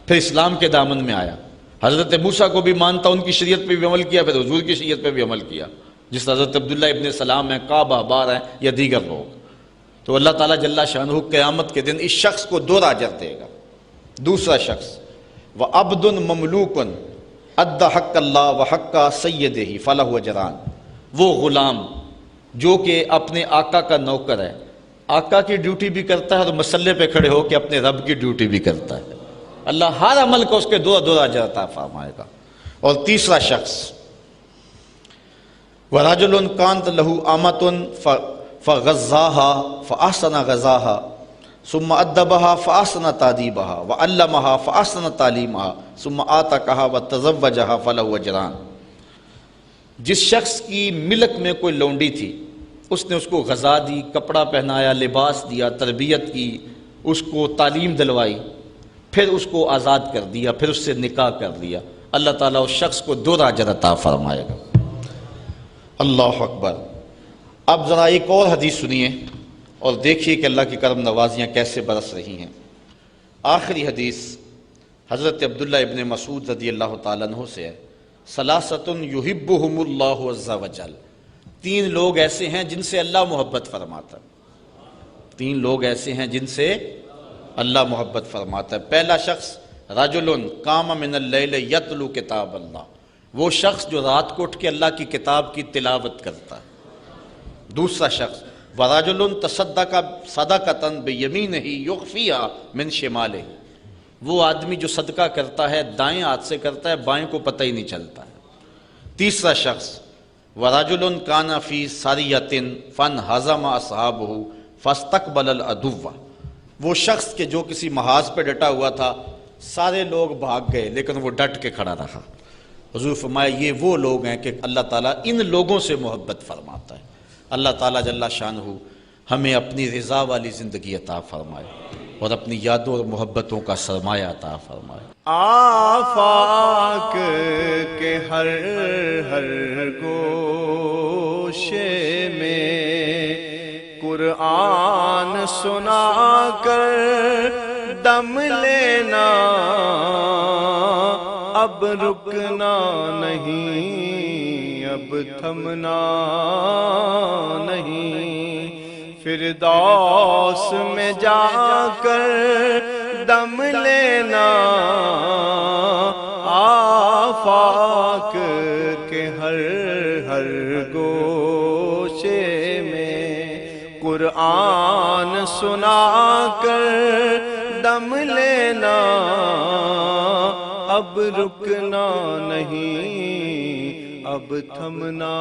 پھر اسلام کے دامن میں آیا، حضرت موسیٰ کو بھی مانتا، ان کی شریعت پہ بھی عمل کیا، پھر حضور کی شریعت پہ بھی عمل کیا، جس حضرت عبداللہ ابن سلام ہیں، کعب احبار ہیں یا دیگر لوگ۔ تو اللہ تعالیٰ جل شانہ قیامت کے دن اس شخص کو 2 اجر دے گا۔ دوسرا شخص وعبد مملوک ادى حق اللہ وحق سیدہ فلہ اجران، وہ غلام جو کہ اپنے آقا کا نوکر ہے، آقا کی ڈیوٹی بھی کرتا ہے اور مسلح پہ کھڑے ہو کے اپنے رب کی ڈیوٹی بھی کرتا ہے، اللہ ہر عمل کو اس کے 2 اجر عطا فرمائے گا۔ اور تیسرا شخص ورجل کانت لہ امۃ فغزاها فاحسن غزاها ثم ادبها فاحسن تادیبها وعلمها فاحسن تعلیمها ثم آتقها وتزوجها فلہ اجران۔ جس شخص کی ملک میں کوئی لونڈی تھی، اس نے اس کو غذا دی، کپڑا پہنایا، لباس دیا، تربیت کی، اس کو تعلیم دلوائی، پھر اس کو آزاد کر دیا، پھر اس سے نکاح کر دیا، اللہ تعالیٰ اس شخص کو 2 اجر عطا فرمائے گا۔ اللہ اکبر۔ اب ذرا ایک اور حدیث سنیے اور دیکھیے کہ اللہ کی کرم نوازیاں کیسے برس رہی ہیں۔ آخری حدیث حضرت عبداللہ ابن مسعود رضی اللہ تعالیٰ عنہ سے ہے، ثلاثۃ یحبہم اللہ عز وجل، 3 لوگ ایسے ہیں جن سے اللہ محبت فرماتا ہے، 3 لوگ ایسے ہیں جن سے اللہ محبت فرماتا ہے۔ پہلا شخص رجل قام من اللیل یتلو کتاب اللہ، وہ شخص جو رات کو اٹھ کے اللہ کی کتاب کی تلاوت کرتا ہے۔ دوسرا شخص ورجل تصدق صدقۃ بیمینہ یخفیہا من شمالہ، وہ آدمی جو صدقہ کرتا ہے دائیں ہاتھ سے کرتا ہے، بائیں کو پتہ ہی نہیں چلتا ہے۔ تیسرا شخص ورجل کان فی سریۃ فانہزم اصحابہ فاستقبل العدو، وہ شخص کہ جو کسی محاذ پہ ڈٹا ہوا تھا، سارے لوگ بھاگ گئے لیکن وہ ڈٹ کے کھڑا رہا۔ حضور فرمایا یہ وہ لوگ ہیں کہ اللہ تعالیٰ ان لوگوں سے محبت فرماتا ہے۔ اللہ تعالیٰ جل شانہ ہمیں اپنی رضا والی زندگی عطا فرمائے اور اپنی یادوں اور محبتوں کا سرمایہ عطا فرمائے۔ آفاق کے ہر ہر گوشے میں قرآن سنا کر دم لینا، اب رکنا نہیں، اب تھمنا نہیں، فردوس میں جا کر دم لینا، آفاق کے ہر ہر گوشے میں قرآن سنا کر دم لینا، اب رکنا نہیں، اب تھمنا